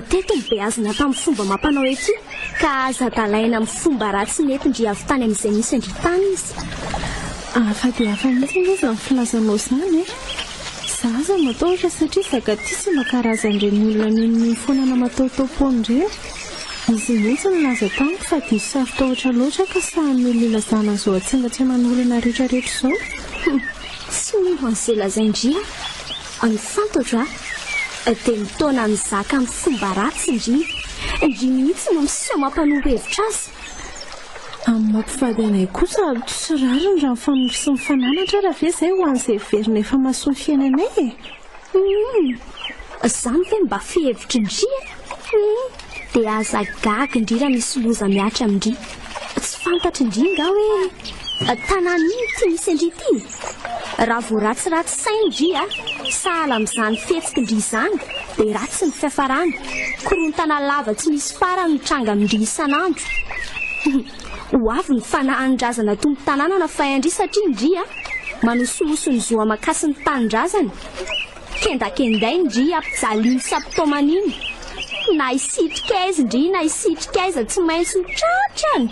Teto mibeazina tamin'ny fomba mampanao ety ka aza dalaina amin'ny fomba ratsy mety ndry avy tany amin'izay misy andry tany izy. Fa dia hafa mihitsy izy amin'ny filazanao izany e. Za aza matahotra satria Zakatia sy makarazan'ireny olona niny fonana mataotaopony ireny. Izy mihitsy nilaza tamiko fa dia sarotahotra loatra ka sahan'ny olona ilazana izao atsengatsenan'ny olona rehetrarehetra izao. Tsy miho an'izay lazaindria. Ny fantatra dia mitaona ny zaka amin'ny fomba ratsy indrina Indry mihitsy no miseho mampanoro-hevitra azy. Amin'ny mampifady anay kosa tsy rariny raha sy mifananatra raha ve izay ho an'izay verina efa mahasoa ny fiainanay Izany ve mba fihevitra indry dia aza gaga indry raha misy loza miatra amindry. Tsy fantatra indry nga hoe tanàna iny ty misy indry ty. Raha vao ratsiratsy saina indry sahala amin'izany fihetsika indry izany dia ratsy ny fiafarany. Korontana lava tsy misy farany mitranga amindry isan'andro. Ho avy ny fanahan-drazana tompo tanàna na fahindry satria indry manosohoso ny zoa makasy ny tanindrazana. Kendakenday indry ampijaliany sy ampitomaniny. Na isitrika aiza indry na isitrika aiza tsy maintsy tratrany.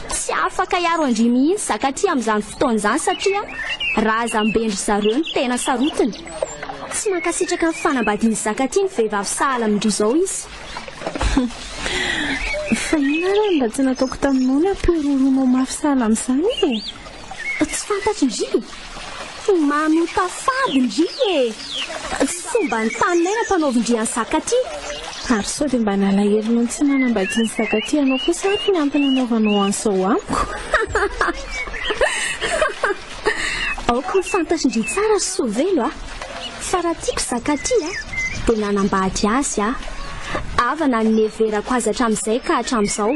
Tsy afaka hiaro andry mihitsy zakaty amin'izany fotoan'izany satria raha zambendry zareo ny tena sarotiny. Tsy mankasitraka ny fanambadiany zakaty ny vehivavy sahala amindry izao izy. Fa inona mba tsy nataoko taminao ny ampiroronao mafy sahala amin'izany Tsy fantatra indry. Manota fady indry Tsy fomba ny taninay nampanaovindry any zakaty. Ary sao dia mba nalahelinao tsy nanambadiany zakaty anao kosa ary ny ampinanaovanao an'izao amiko. Aoko mifantatra indry tsara sy sovelo fa raha tiako zakaty dia nanambady azy ava naneverako azy hatramin'izay ka hatramin'izao.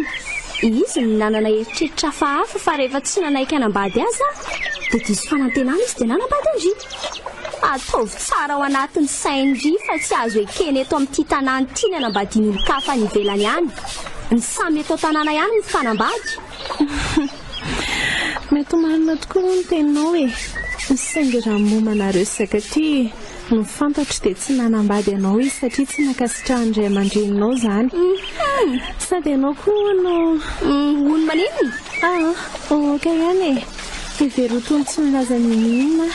Izy ny nanana eritreritra hafahafa fa rehefa tsy nanaiky hanambady azy dia diso fanantenana izy dia nanambady indry. Ataovy tsara ao anatin'ny sainy indry fa tsy azo ekeny eto amin'ity tanàna ity ny hanambadiany olon-kafa any ivelany any. Ny samy eto tanàna ihany ny fanambady. Mety marina tokoa no ny teninao saingy raha momanareo zakaty ny fantatra dia tsy nanambady anao izy satria tsy nakasitrahan indray aman-dreninao izany. Sady ianao koa no ony maninona? Oka ihany everotony tsy milaza ninina.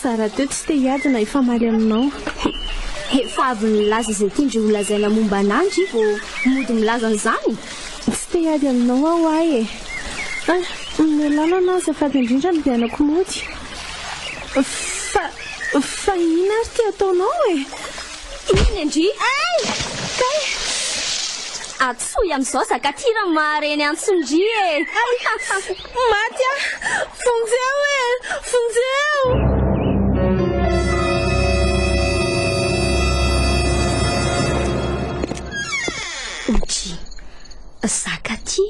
Sara teo tsy te hiadina ifamaly aminao. Efa avy milaza izay tiandry holazaina momba an'andry vao mody milaza an'izany. Tsy te hiady aminao aho ahy milalana azafady indrindra ny vianako mody. Fa ina ary ty ataonao Iny indry? Atsoy amin'izao zakaty raha mahareny antsondry Maty fonjeo fonjeo. Oji zakaty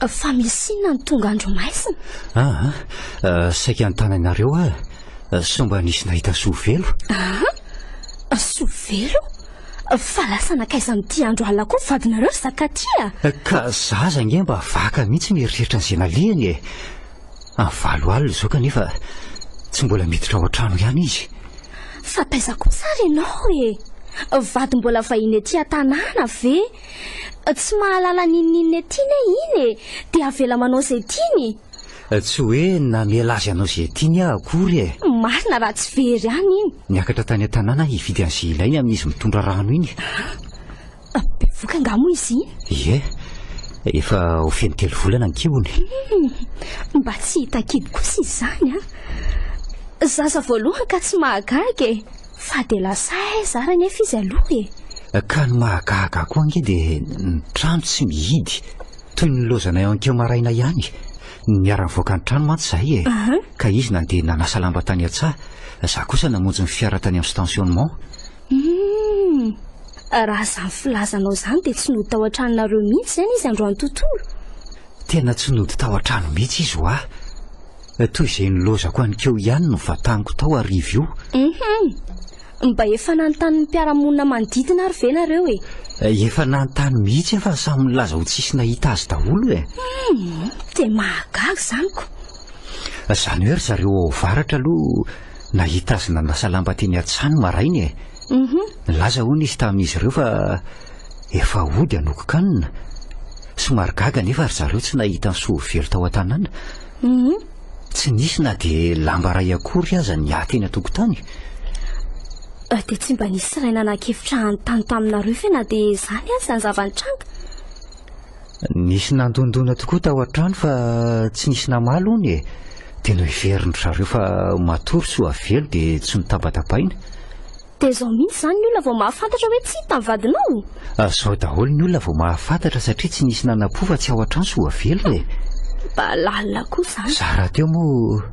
fa misy inona ny tonga andro maisina? Saika an-tananareo somba nisy nahita sovelo. Sovelo? Fa lasa nakaiza amin'ity andro alina koa vadinareo zakaty Ka zaza nge mba vaka mihitsy mieritreritra n'izay nalehany valo alina izao kanefa tsy mbola miditra ao an-trano ihany izy. Fa taiza koa tsara ianao vady mbola vahiny aty an-tanàna ve? Tsy mahalala ninninny aty iny dia avela manao izay tiany. Tsy hoe namela azy anao izay tiany akory Marina raha tsy very any iny. Niakatra tany an-tanàna hividy an'izay ilainy amin'izy mitondra rano iny. Bevoka angamo izy iny? Efa ho feno 3 volana ny kibony. Mba tsy hita kidy kosa izy izany zaza voalohany ka tsy mahagaga fa dia lasa aiza raha nefa izy aloha Ka ny mahagaga koa nge dia ny trano tsy mihidy toy ny lozana eo ankeo maraina ihany. Niara-nivoaka ny trano mantsy zahay ka izy nandeha nanasa lamba tany an-tsaha. Za kosa namonjy ny fiara tany amin'ny stationnement. Raha izany filazanao izany dia tsy nody tao an-tranonareo mihitsy izany izy androany tontolo. Tena tsy nody tao an-trano mihitsy izy toy izay nilozako an'keo ihany no vataniko tao arivo io. Mba efa nanontany ny mpiara-monina manodidina ary ve nareo Efa nanontany mihitsy fa samy milaza ho tsisy nahita azy daholo dia mahagaga izanyko. Izany hoe ry zareo ao varatra aloha nahita azy nanasa lamba teny an-tsany marainy Laza hono izy tamin'izy ireo fa efa hody anokokanina. Somary gaga nefa ry zareo tsy nahita ny sovelo tao an-tanàna. Tsy nisy na dia lamba ray akory aza ny ateny an-tokotany. Dia tsy mba nisy ray nanakevitra hanontany taminareo fe na dia izany azy ny zava-nitranga? Nisy nandondona tokoa tao an-trano fa tsy nisy namalo hony dia no hiveriny zareo fa matory sy ho avelo dia tsy notaba-tapaina. dia izao mihitsy izany ny olona vao mahafantatra hoe tsy hita ny vadinao. Zao daholo ny olona vao mahafantatra satria tsy nisy nanam-pova tsy ao an-trano soavelo e. Mba lalina koa izany. Za raha teo moa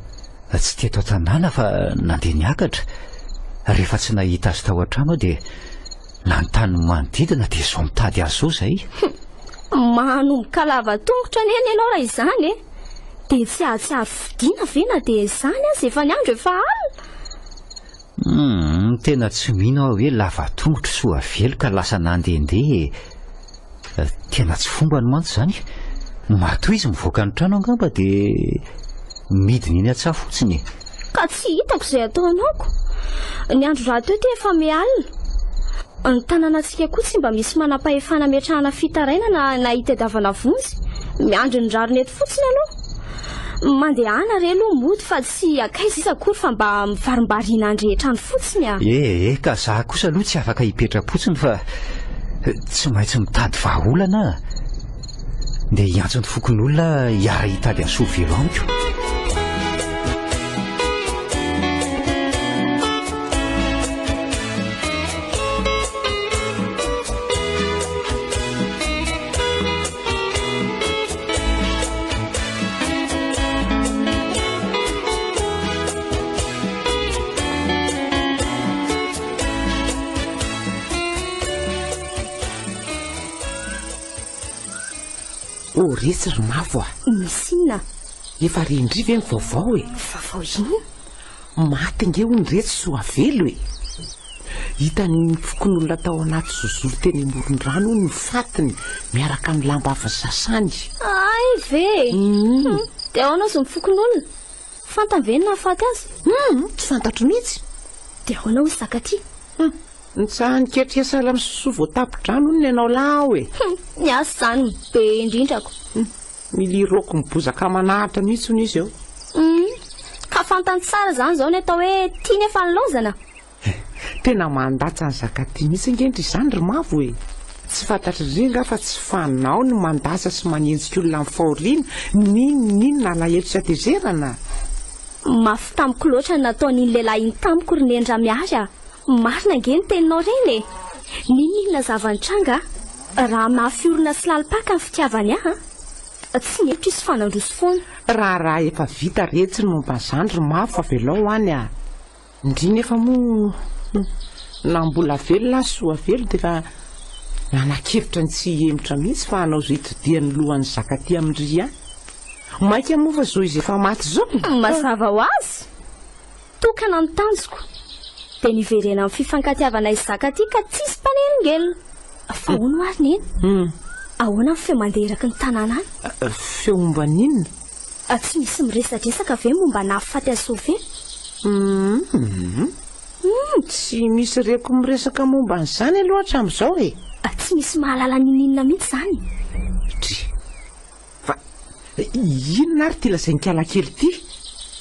tsy teto Tanana fa nandeha niakatra. Rehefa tsy nahita azy tao an-trano dia nanontany manodidina dia izao mitady azy zao izay. Manomboka lava tongotra ny eny ianao raha izany e. Dia tsy ahatsiaro fidiana ve na dia izany azy efa ny andro efa alina. Tena tsy mino aho hoe lava tongotra soavelo ka lasa nandehandeha. Tena tsy fomba ny mantsy izany. Matoa izy mivoaka ny trano angamba dia midiny iny an-tsaha fotsiny. Ka tsy hitako izay ataonako. Ny andro raha teo dia efa mialina. Ny tanànantsika koa tsy mba misy manam-pahefana miatrahana fitaraina na hitadiavana vonjy. Miandry ny rariny eto fotsiny aloha. Mandehana re aloha mody fa tsy akaiza izy akory fa mba mivarimbarina andrehetrany fotsiny ka za kosa aloha tsy afaka hipetra-potsiny fa tsy maintsy mitady vahaolana dia hiantso ny fokon'olona hiara hitady any soavelo amiko. Retsy ry mavo misy inona? Efa rindriva eny vaovao e. Vaovao ino? Maty nge ho ny retsy soavelo e. Hitany fokon'olona tao anaty zozoro teny amoron-drano ny fatiny miaraka amin'ny lamba avy sasany. Ay ve? Dia ahoana sy ny fokon'olona? Fantany ve ny nahafaty azy? Tsy fantatro mihitsy. Dia ahoana hoy zakaty? Nitsahany ketrika sala misoso voatapo-drano ny ianao lao e. Ny asa izany be indrindrako. Miliroko mibozaka manahatra mihitsy hono izy eo. Ka fantany tsara izany izao ny atao hoe tia nefa nilaozana. Tena mandatsa ny zakaty mihitsy ngendry izany ry mavo e. Tsy fantatra ringa fa tsy fanao ny mandasa sy manenjika olona amin'ny fahoriana ninona alahelo tsy atezerana. Mafy tamiko loatra ny nataon'iny lehilahy iny tamiko ry nendra miary marina nge ny teninao reny e. Ninona zava-nitranga raha mahafiorina sy lalipaka ny fitiavany tsy ny hevitra izy fanandroso foana. Raha efa vita retsy ny momba izany ry mavo fa velao any indrina efa moa na mbola velona soa velo dia efa nanakevitra ny tsy hemitra mihitsy fa hanao zay todian'ny lohan'ny zakaty amindry maika moa fa zao izy efa maty zao. Mazava ho azy tokana ny tanjoko dia niverena amin'ny fifankatiavana izy zakaty ka tsisy mpanelingelina. Fa hono ary neny ahoana ny feo mandeha eraky ny tanàna any? Feo momba ninona? Tsy misy miresadresaka ve momba nahafaty azy Sofia? Tsy misy reko miresaka momba an'izany aloha hatramin'izao e. Tsy misy mahalala ninona mihitsy izany. Fa inona ary ty lazainy kalakely ty?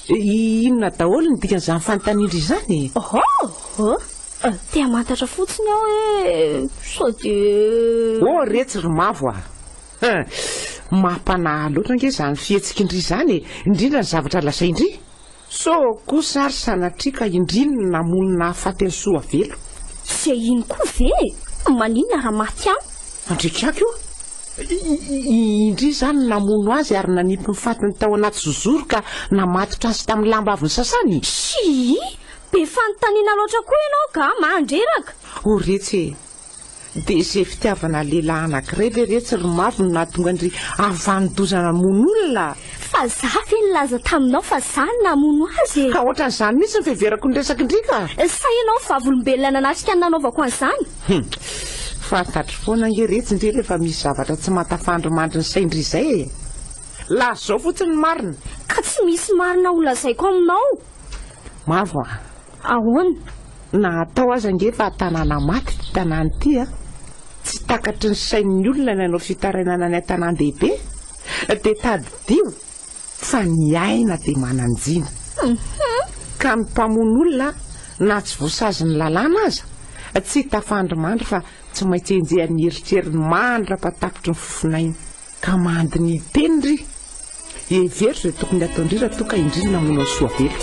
Inona daholo ny dikan'izany fanontaniana izany? Tia mantatra fotsiny aho hoe sao dia retsy ry mavo mampanahy loatra nge izany fihetsika-ndry izany e. Indrindra ny zavatra lazaindry so kosa ary sanatria ka indrina namonina hahafaty ny soavelo. Izay iny koa ve? Maninona raha maty aho? Andrikako io indri izany namono azy ary nanipy ny fatiny tao anaty zozoro ka namatotra azy tamin'ny lamba avy ny sasany. Be fanontaniana loatra koa ianao ka mandreraka. Retsy dia izay fitiavana lehilahy anankiray ve retsy ry mavo no nahatonga andry avanodozana mono olona. Fa za ve nilaza taminao fa izany namono azy ka ohatran'izany mihitsy ny fiheverako ny resaka indrika. Sa ianao vavolombelona nanatrika ny nanaovako an'izany? Fantatro foana nge retsy indray rehefa misy zavatra tsy matafandry mandry ny saindry izay e. Laha zao fotsiny marina. Ka tsy misy marina ho lazaiko aminao. Mavo ahoana? Na atao aza nge fa tanàna maty tanàna ity tsy takatry ny sain'ny olona ny anao fitarainana ny tanàn-dehibe dia tadidio fa ny aina dia mananjina ka ny mpamono olona na tsy voasazy ny lalàna aza tsy tafandromandry fa tsy maintsy enjehan'ny eritreriny mandra-patapitry ny fofinaina ka mandy ny tenindry every izay tokony ataondry raha toka indrina namono ny soavelo.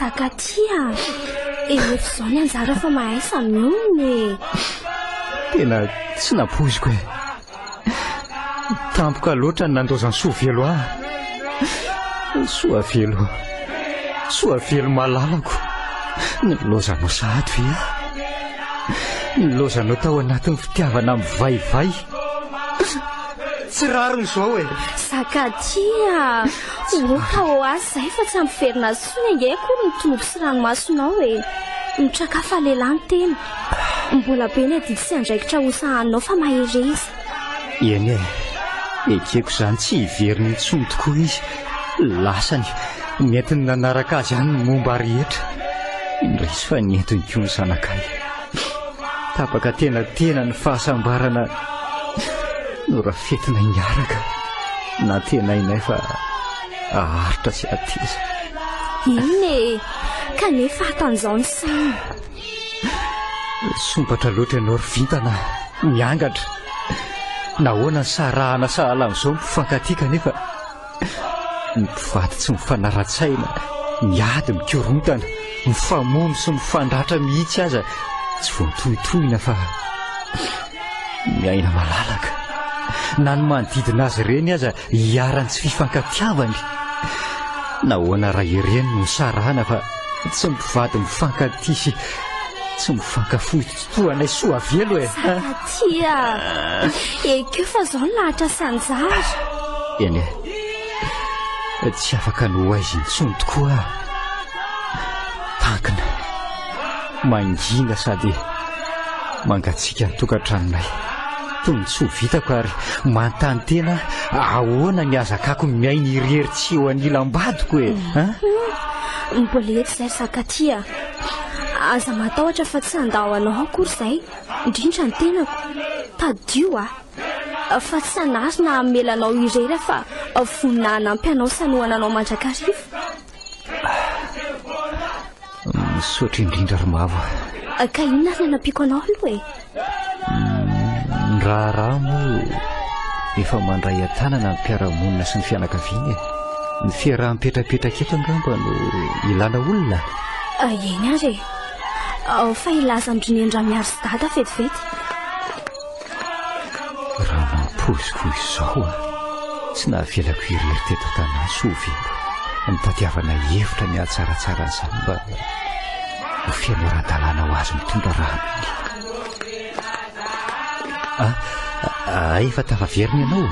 Sakatia efa izao ny anjara fa mahay samioniny tena tsy napoziko e tampoka loatra ny nandozany soavelo soavelo malalako nilozanao sahady ve nilozanao tao anatin'ny fitiavana amin'ny vaivay tsy rariny izao e Sakatia tao azy zay fa tsy ampiverina sony ange kory ny tonopo sy ranomasonao e mitrakafa lehilahy ny tena mbola be ny adidy sy andraikitra hosahaninao fa mahery izy eny ekeko izany tsy hiveriny intsony tokoa izy lasany mientiny nanaraka azy any ny momba rehetra indrisy fa nientiny koa ny zanakay tapaka tena ny fahasambarana no rafetina niaraka na tena inay fa aharitra sy atiza iny kanefa hatan'izao ny saina sombatra loatra ianao ry vintana miangatra nahoana ny sarahana sahala amin'izao mpifankatia kanefa ny mpivady tsy mifanara-tsaina miady mikorontana mifamono sy mifandratra mihitsy aza tsy voantohitohina fa miaina malalaka na ny manodidina azy ireny aza hiarany tsy fifankatiavany nahoana raha ireny no sarahana fa tsy mpivady mifankatia sy tsy mifankafohy totoanay soavelo e Sakatia ekeo fa izao ny lahatra sy anjara eny tsy afaka no aizy intsony tokoa tankina mangina sady mangatsika ny tokantranonay toy ny tsy ho vitako ary manontany tena ahoana ny azakako miaina irery tsy eo anilam-badiko e mbola eto izay Sakatia aza matahotra fa tsy handahoanao akory izay indrindra ny tenako tadio fa tsy hanazy na hamelanao irery fa vonina hanampy anao sanohananao mandrakariva misaotra indrindra ry mavo ka inona ny anampiko anao aloha e ny raharaha moa efa mandray an-tanana ny mpiara-monina sy ny fianakaviana ny fiaraha-mipetrapetraka eto angamba no ilana olona eny ary fa ilaza androniandra miaro sy dada vetivety raha nampoziko izao tsy nahavelako irery teto Tanana soavelo nitadiavana hevitra ny ahatsaratsara an'izany mba ho fianoran-dalàna ho azy mitondra rano efa tafaveriny ianao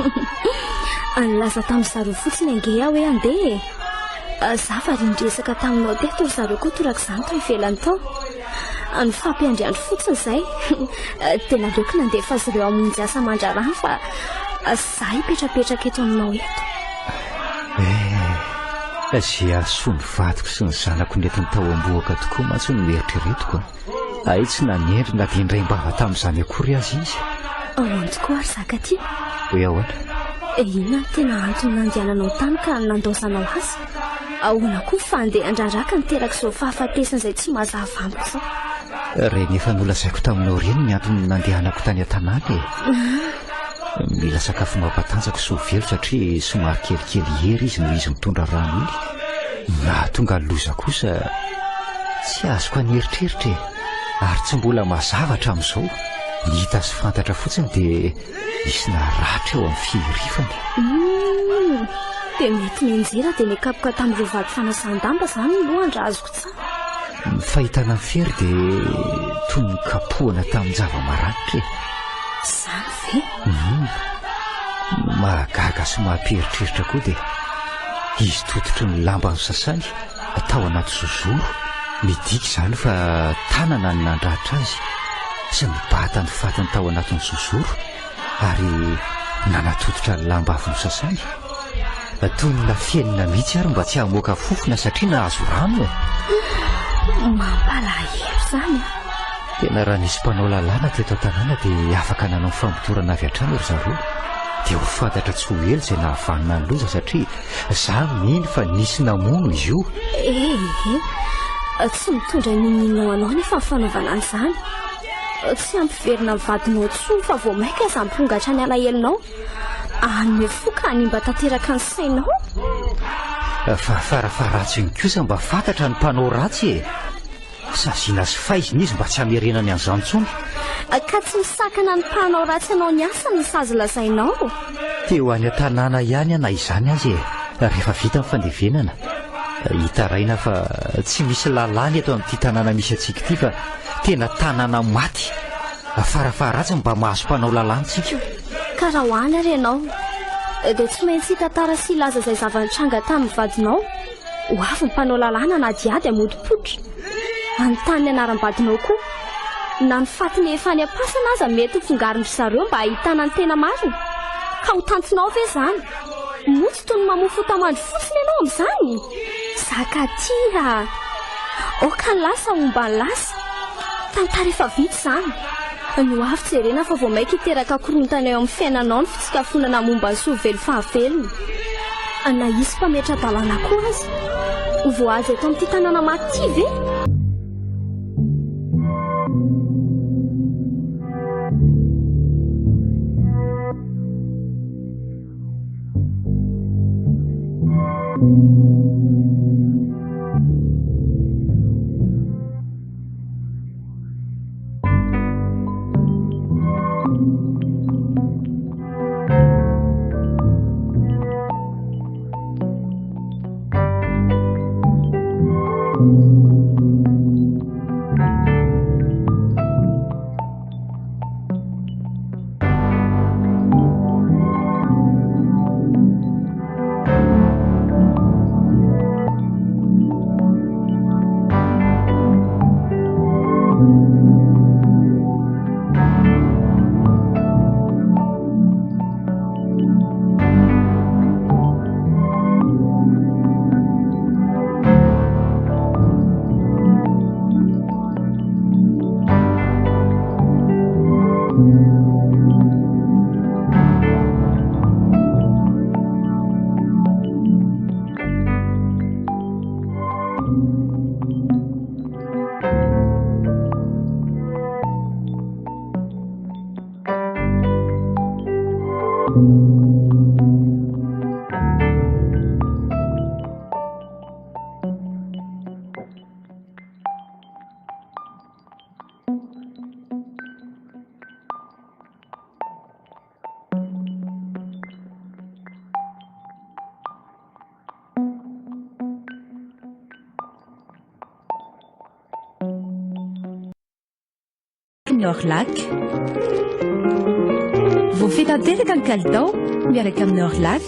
anylaza tamin'ny zareo fotsiny ange aho hoe andeha za fa rindresaka taminao teto ry zareo koa toraka izany to ivelany tao ny fampiandriandro fotsiny izay tena leoko nandefa azy ireo amonjy asa mandrarano fa za hipetrapetraka eto aminao eto zay asoa ny vadiko sy ny zanako netiny tao amboaka tokoa mantsy no mieritreretiko ay tsy nanendry na dia indray-mbava tamin'izany akory azy izy ahoana tokoa ary Sakatia hoe ahoana inona tena antony nandehananao tany ka nandaozanao azy ahoana koa fa andeha andrandraka niteraka izao fahafatesana izay tsy mazava amiko izao reny efa nolazaiko taminao reny ny antony nandehanako tany an-tanàna mila sakafo mampatanjako soavelo satria somary kelikely hery izy no izy mitondra rano iny na tonga loza kosa tsy azoko aneritreritra ary tsy mbola mazavatra amin'izao ny hita sy fantatra fotsiny dia isy naratra eo amin'ny fihirifany dia mety mianjera dia nikapoka tamin'ireo vady fanasan-damba izany ny lohandra azoko tsara ny fahitana ny fery dia toy ny kapohana tamin'ny java-maranitra izany ve mahagaga sy mahamperitreritra koa dia izy tototry ny lamba ny sasany atao anaty zozoro midika izany fa tanana ny nandratra azy sy mibata ny fatiny tao anatin'ny zozoro ary nanatototra ny lamba avy ny sasany toy ny nafienina mihitsy ary mba tsy hamoaka fofona satria nahazo rano mampalahelo izany tena raha nisy mpanao lalàna teto an-tanàna dia afaka nanao fampitorana avy hatrany ry zareo dia ho fantatra tsy ho elo izay nahavanina ny loza satria za miny fa nisy namono izy io tsy mitondra ninninao anao nefa mifanaovana an'izany tsy ampiverina mivadinao tsoa fa vao maika aza mpongatra ny alahelonao anome foka hanimba tanteraka ny sainao fa farafaratsy ny kosa mba fantatra ny mpanao ratsy e saziana sy faizina izy mba tsy hamerenany an'izany intsony ka tsy misakana ny mpanao ratsy anao ny asa ny sazy lazainao teo any Tanana ihany na izany azy e rehefa vita ny fandevenana hitaraina fa tsy misy lalàny eto amin'ity tanàna misy atsika ity fa tena tanàna maty farafaratsy mba mahazo mpanao lalàntsika ka raha hoany ary ianao dia tsy maintsy tantara sy laza izay zava-nitranga tamin'ny vadinao ho avy ny mpanao lalàna na diady amodipotra anontany ny anaram-badinao koa na ny fatiny efa any am-pasana aza mety hofongarin-dry zareo mba ahitana ny tena marina ka ho tantinao ve izany motsy toy ny mamofo tamandry fotsiny ianao amin'izany zakatia oka ny lasa omba ny lasa tantara efa vita izany ny ho avy jerena fa vao maika hiteraka korontana eo amin'ny fiainanao ny fitsikafonana momba ny soavelo fahavelona na isy mpametra dalàna koa azy ho voazy eto amin'ity tanàna maty ve Nord-Lac. Vous faites tanteraka ny kalitao miaraka amin'ny Nord-Lac.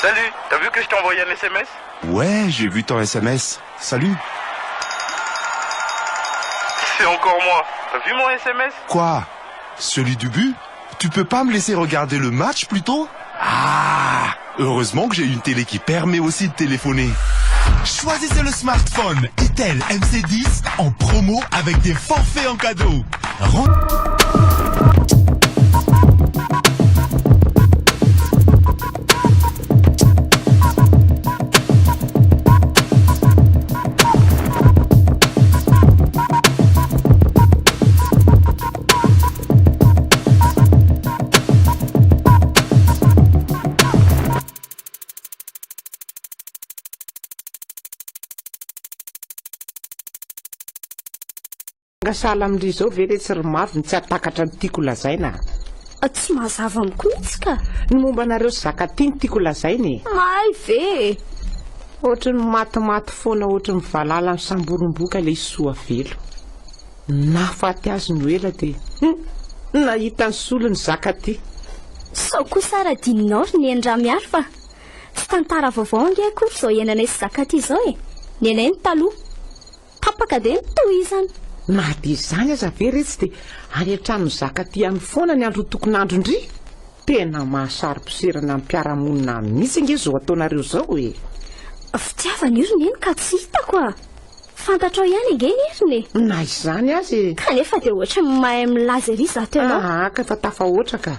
Salut, t'as vu que je t'ai envoyé un SMS? Ouais, j'ai vu ton SMS. Salut. C'est encore moi. T'as vu mon SMS? Quoi? Celui du but? Tu peux pas me laisser regarder le match plutôt? Ah! Heureusement que j'ai une télé qui permet aussi de téléphoner. Choisissez le smartphone Itel MC10 en promo avec des forfaits en cadeau. Ngasala amindry zao ve tsy ry mavy ny tsy atakatra ny tiako lazaina tsy mazava amiko mihitsy ka ny momba anareo sy zakatiny tiako lazainy ay ve ohatra ny matimaty foana ohatra ny valala ny samboromboka ilay soa velo nafaty azy ny ela dia nahita ny solo ny zakaty sao koa sara dininao ry ny endra miaro fa tsy tantara vaovao ange akory zao iananay sy zakaty zao e ny anay ny taloha tapaka dia ny tohizany na dia izany aza ve retsy dia any an-trano zakaty amin'ny foana ny andro tokon'andro indry tena mahasaro-poserana amin'ny mpiaramonina mihitsy ange zao ataonareo zao e fitiavana io ry neny ka tsy hitako a fantatrao ihany ange iriny na izany azy kanefa dia ohatra mahay milaza ery za teonao ka fa tafahoatra ka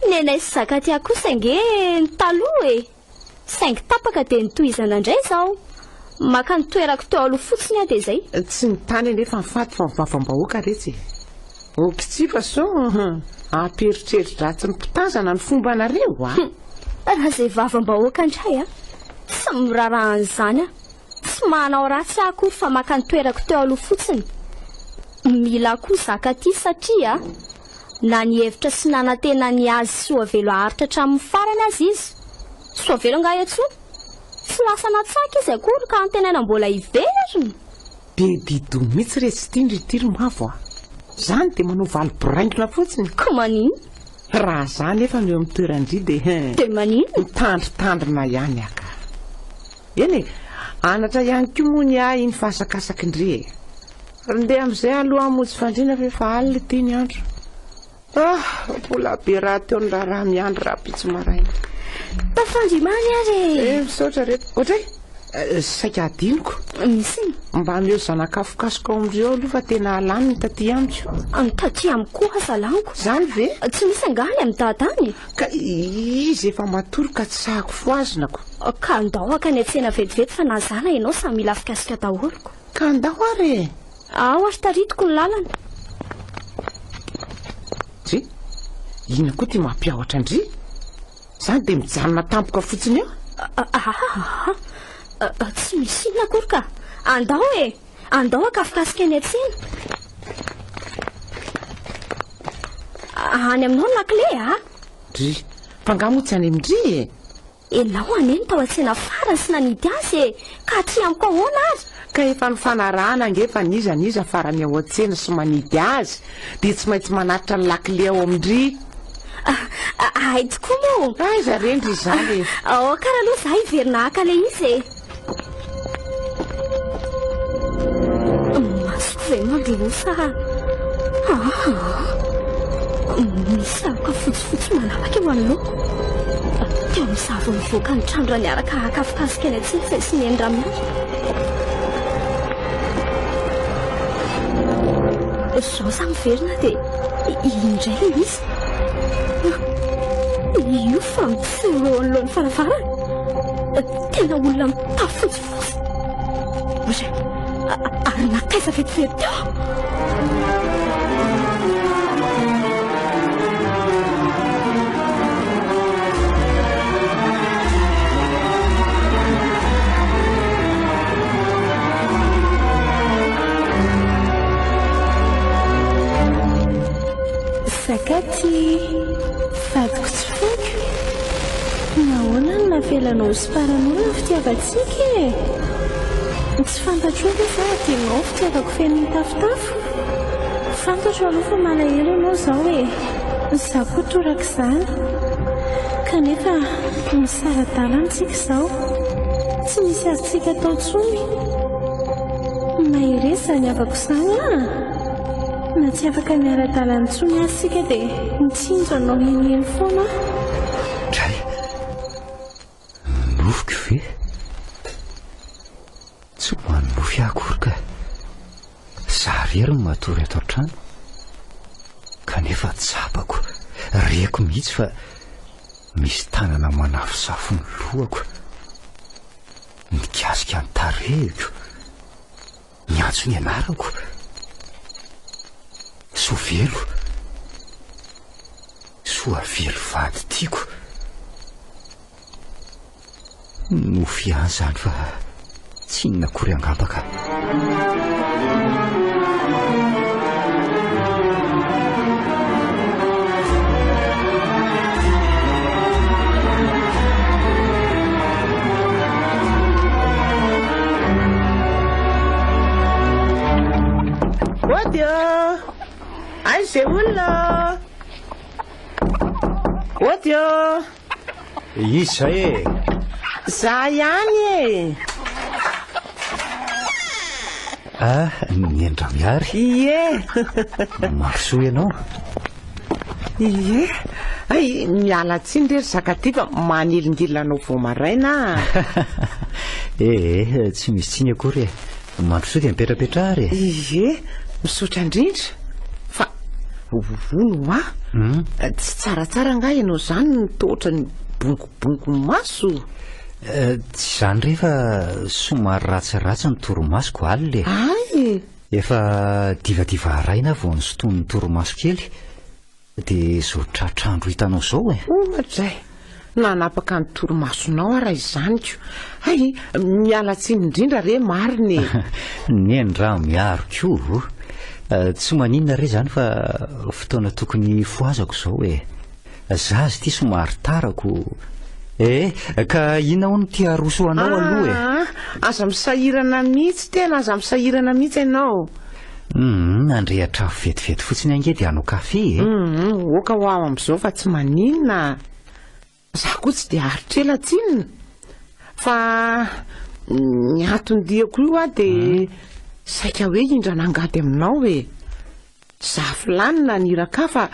ny anay sy zakaty kosa ange ny taloha e saingy tapaka dia nitohizana indray zao maka ny toerako teo aloha fotsiny a dia izay tsy nitany anefa nifaty fa mivavam-bahoaka retsy okitsifa so amperitreritra ratsy ny mpitazana ny fomba anareo a raha izay vavam-bahoaka indray a tsy mirarahan'izany a tsy manao ratsy akory fa maka ny toerako teo aloha fotsiny mila koa zaka ty satria na ny hevitra sy nanantena ny azy soavelo aharitra hatramin'ny farany azy izy soavelo nga etso tsy lasa natsaka izy akory ka antenaina mbola iveriny be dido mihitsy re tsy tindry tiry mavo a zany dia manao valo-boraingina fotsiny ka manino raha zany efa meo amin'ny toerandry dia manino mitandritandrina ihany aka eny e anatra ihany koa moa ny ahy iny fahasakasaky indre ndeha amin'izay aloha amonjy fandriana fa efa alina ty ny andro mbola be raha teo ny raha miandro raha pitsy maraina tafandrimany ary misaotra reto ohatray saika adiniko misy mba meo zanakafokasoko ao amindreo aloha fa tena alaniny taty amiko taty amiko asa laniko zany ve tsy misy angany amin'ny tatany ka izy efa matoroka tsy sahako foazonako ka andahoaka ny atsena vetivety fa nazana ianao samy mila fikasika dahoriko ka andaho ary ao ary taritiko ny lalana tsy ina koa ty mampiahoatra andry zany dia mijanona tampoka fotsiny eo tsy misy inona akory ka andao andao akafikasika ny atsena any aminao ny lakle ry mpangamoa tsy any amindry enao aneny tao atsena farany sy nanidy azy ka ty amiko ahoana azy ka efa ny fanarahana angefa nizaniza farany ao an-tsena sy manidy azy dia tsy maintsy manatitra ny lakle ao amindry ay tokoa moa aiza rendry izany karaha aloha za hiverina aka le izy masoko ve mandrosa misy aroka fotsifotsy manavaka eo anoloha teo misavo mivoaka ny trandro any araka akafikasika any atsena zay sy neny ramiazo zao za miverina dia indray le izy io fa mitsiro eo anolohan'ny faravarany tena olona mitafotsifotsy ary nataiza vetivety teo Sakaty vadiko tsy foko nahoana ny navelanao sy paran'olona fitiavatsika tsy fantatro hoe fa tianao fitiavako feno ny tafotafo fantatro aloha fa malahelo ianao zao za koa toraka izany kanefa misaradalanytsika izao tsy misy azontsika atao ntsony mahereza zany avako izany na tsy afaka miara-dalany ntsony azysika dia mitsinjo anao heniheny foana dray nofiko ve tsy manofy akory ka za rery ny matory ato an-trano kanefa tsapako reko mihitsy fa misy tanana manafosafo ny lohako mikasika ny tarehiko miantso ny anarako soavelo vady tiako nofy ihany zany fa tsy inona akory angambaka odio ay zay olona odio izy zay za ihany niendra miary ie marosoa ianao ie ay miala tsiny rery zakaty fa manilingilina anao vao maraina tsy misy tsiny akory mandrosoa dia mipetrapetra ary ie misaotra indrindra fa ono tsy tsaratsara nga ianao zany nitohatra ny bonkobonko maso tsy zany rehefa somary ratsiratsy ny toromasoko aly le ay efa divadiva araina vao ny soton'ny toromaso kely dia zao tratrandro hitanao zao ohatray nanapaka ny torimasonao raha izanyko ay miala tsiny indrindra re mariny ny endra miaro ko tsy maninona re zany fa fotoana tokony foazako zao za azy ty somary tarako ka ina ho ny tia roso anao aloha aza misahirana mihitsy tena aza misahirana mihitsy ianao andrehatra vetivety fotsiny ange dia hanao kafe oka ho aho am'izao fa tsy maninona za koa tsy dia aritrela tsinona fa ny atondiako io dia saika hoe indra nangady aminao za filanina niraka fa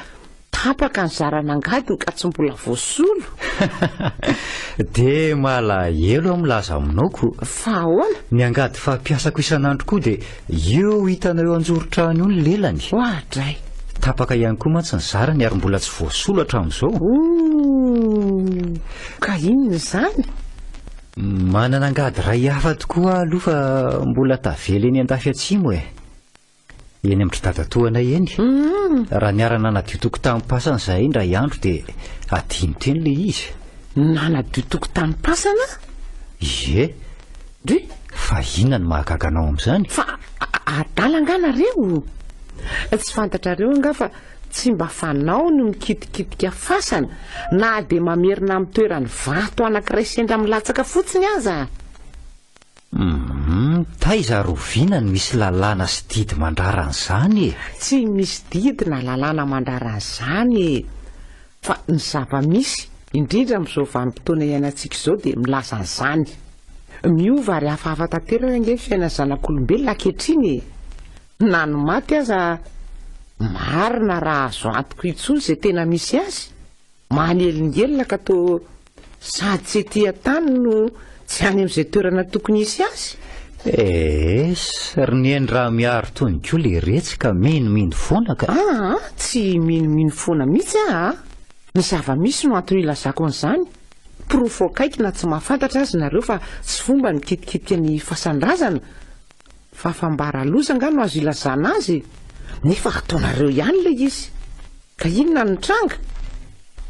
tapaka ny zaranangadiny ka tsy mbola voasolo dia malahelo milaza aminao fa ahoana ny angady fampiasako isan'andro koa dia eo hitanao eo anjorotrany io ny lelany hoadray tapaka ihany koa mantsy ny zarany ary mbola tsy voasolo hatramin'izao ka inona izany manana angady ray hafa tokoa aloha fa mbola tavela eny an-dafy atsimo eny amin'ny dadatoanay eny raha niarana nadio tokotany-pasana zahay indray andro dia adino teny le izy nanadio tokotany-pasana dre fa inona ny mahagaga anao amin'izany fa adalanganareo tsy fantatrareo anga fa tsy mba fanao no mikitikitika fasana na dia mamerina amin'ny toerany vato anankiray sendra milatsaka fotsiny aza taiza roviana ny misy lalàna sy didy mandraran'izany tsy misy didy na lalàna mandraran'izany fa ny zava-misy indrindra amin'izao vanim-potoana iainantsika izao dia milaza an'izany miova ary hafahafa tanteraka ange fiaina zanak'olombelona ankehitriny na ny maty aza marina raha azo antoko intsony izay tena misy azy mahanelingelina ka to sady tsy ety an-tany no tsy any amin'izay toerana tokony isy azy ry ny endra miaro tony koa le retsika minomino foana ka tsy minomino foana mihitsy ny zava-misy no antony ilazako an'izany pirofo akaiky na tsy mahafantatra azy nareo fa tsy fomba nikitikitika ny fasandrazana fa fambara loza nga no azo ilazana azy nefa ataonareo ihany le izy ka inona ny tranga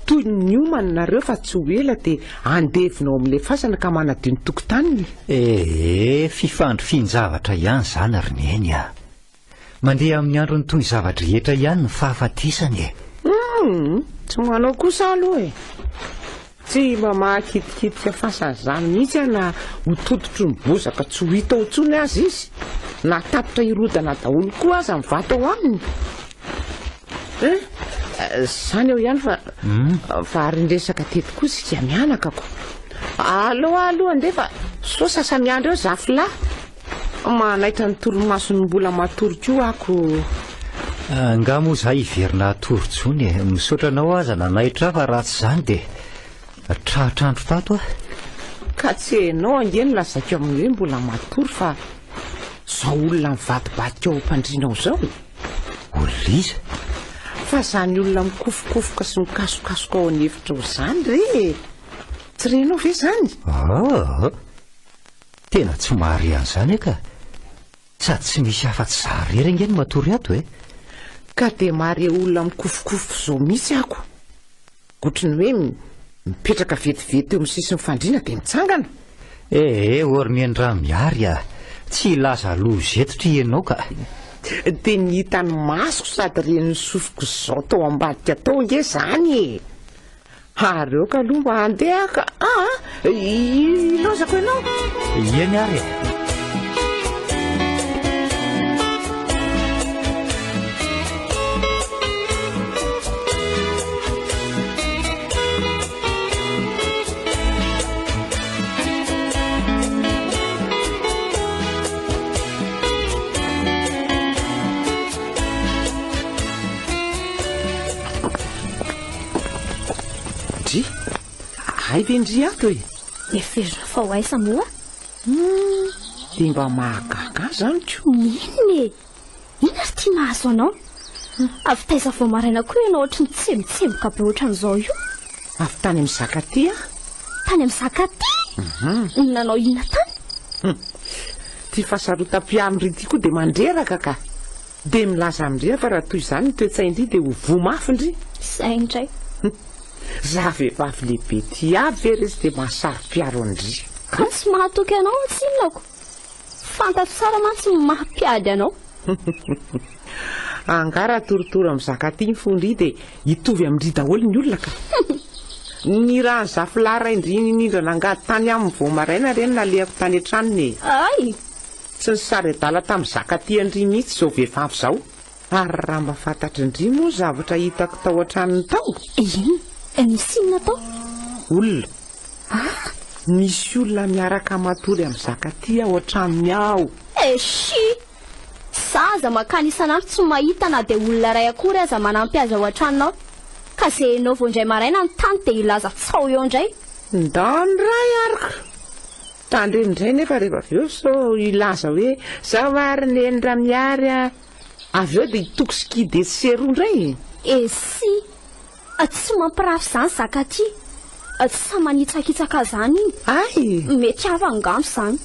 toy ny omany nareo fa tsy ho ela dia andevinao amin'le fasana ka manadio ny tokotaniny fifandrofian-javatra ihany zany ry ny eny mandeha amin'ny andro ny toy zavatra rehetra ihany ny fahafatisany tsy manao kosa aloha tsy mba mahakitikitika fasana zany mihitsy na hotodotro ny bozaka tsy ho hita ao intsony azy izy na tapitra irodana daholo koa aza mivato ao aminy zany eo ihany fa arindresaka teto koa sika mianakako aloha andefa so sasamiandro eo zafylahy manaitra ny torimasony mbola matoriko ako nga moa za hiverina torontsony misaotra anao aza nanaitra fa raha tsy zany dia trahatrandro tato ka tsy hainao angeny lazako amin'ny hoe mbola matory fa zao olona mivadibadika ao ampandrinao zao olona iza fa zany olona mikofokofoka sy mikasokasoka ao an'hevitra ao zany re tsy renao ve zany tena tsy mahary an'izany ka sady tsy misy afa-tsy zarery angeny matory ato ka dia mahare olona mikofokofo zao mihitsy ako otrany hoe mipetraka vetivety eo amin'ny sisiny fandriana dia mitsangana ory ny endra miary tsy laza loza etotra ianao ka dia ny hitany masoko sady reniny sofiko zao tao ambadika tao nge zany areo ka aloha mba handeha ka ilozako ianao iany ary ay ve ndry ato eferina fa ho aisa moa dia mba mahagaga zany ko inone ina ry tia mahazo anao avy taiza vao maraina koa ianao ohatry ny tsembotsemboka be ohatran'izao io avy tany amin'ny zakaty tany amin'ny zakaty nanao inona tany ty fahasarotam-piamindry ty koa dia mandreraka ka dia milaza amindria fa raha toy izany ny toetsaindry dia ho vo mafindry izay indray Za vehivavy lehibe ty avy ve rezy dia mahasaro-piaro andry. Ka tsy mahatoky anao tsinonako. Fantatro tsara mantsy mahampiady anao. Angara torotoro amin'ny zakaty ny fondry dia hitovy amin'ry daholo ny olona ka. Ny raha zafilara indriny indrindra nangady tany amin'ny vao maraina reny nalehako tany an-tranony. Ay, Tsy ny sary adala tamin'ny zakaty andry mihitsy izao vehivavy izao. Ary raha mba fantatry indry moa zavatra hitako tao an-tranony tao. ino? Nisy inona tao? Olona. Misy olona miaraka matory amin'ny zakaty ao an-tranony ao. Eshi! Zaza makany isanandro tsy mahita na dia olona ray akory aza manampy azy ao an-tranonao. Ka zay enao vao indray maraina ny tany dia ilaza tsao eo indray. Ndandray araka. Tandreny nefa rehefa avy eo so ilaza hoe zaho mariny endra miary avy eo dia hitoko skidy seroa indray. Esi! Tsy mampirafy izany zakaty. Tsy sa manitsakitsaka zany iny. Ay! Mety avangano izany.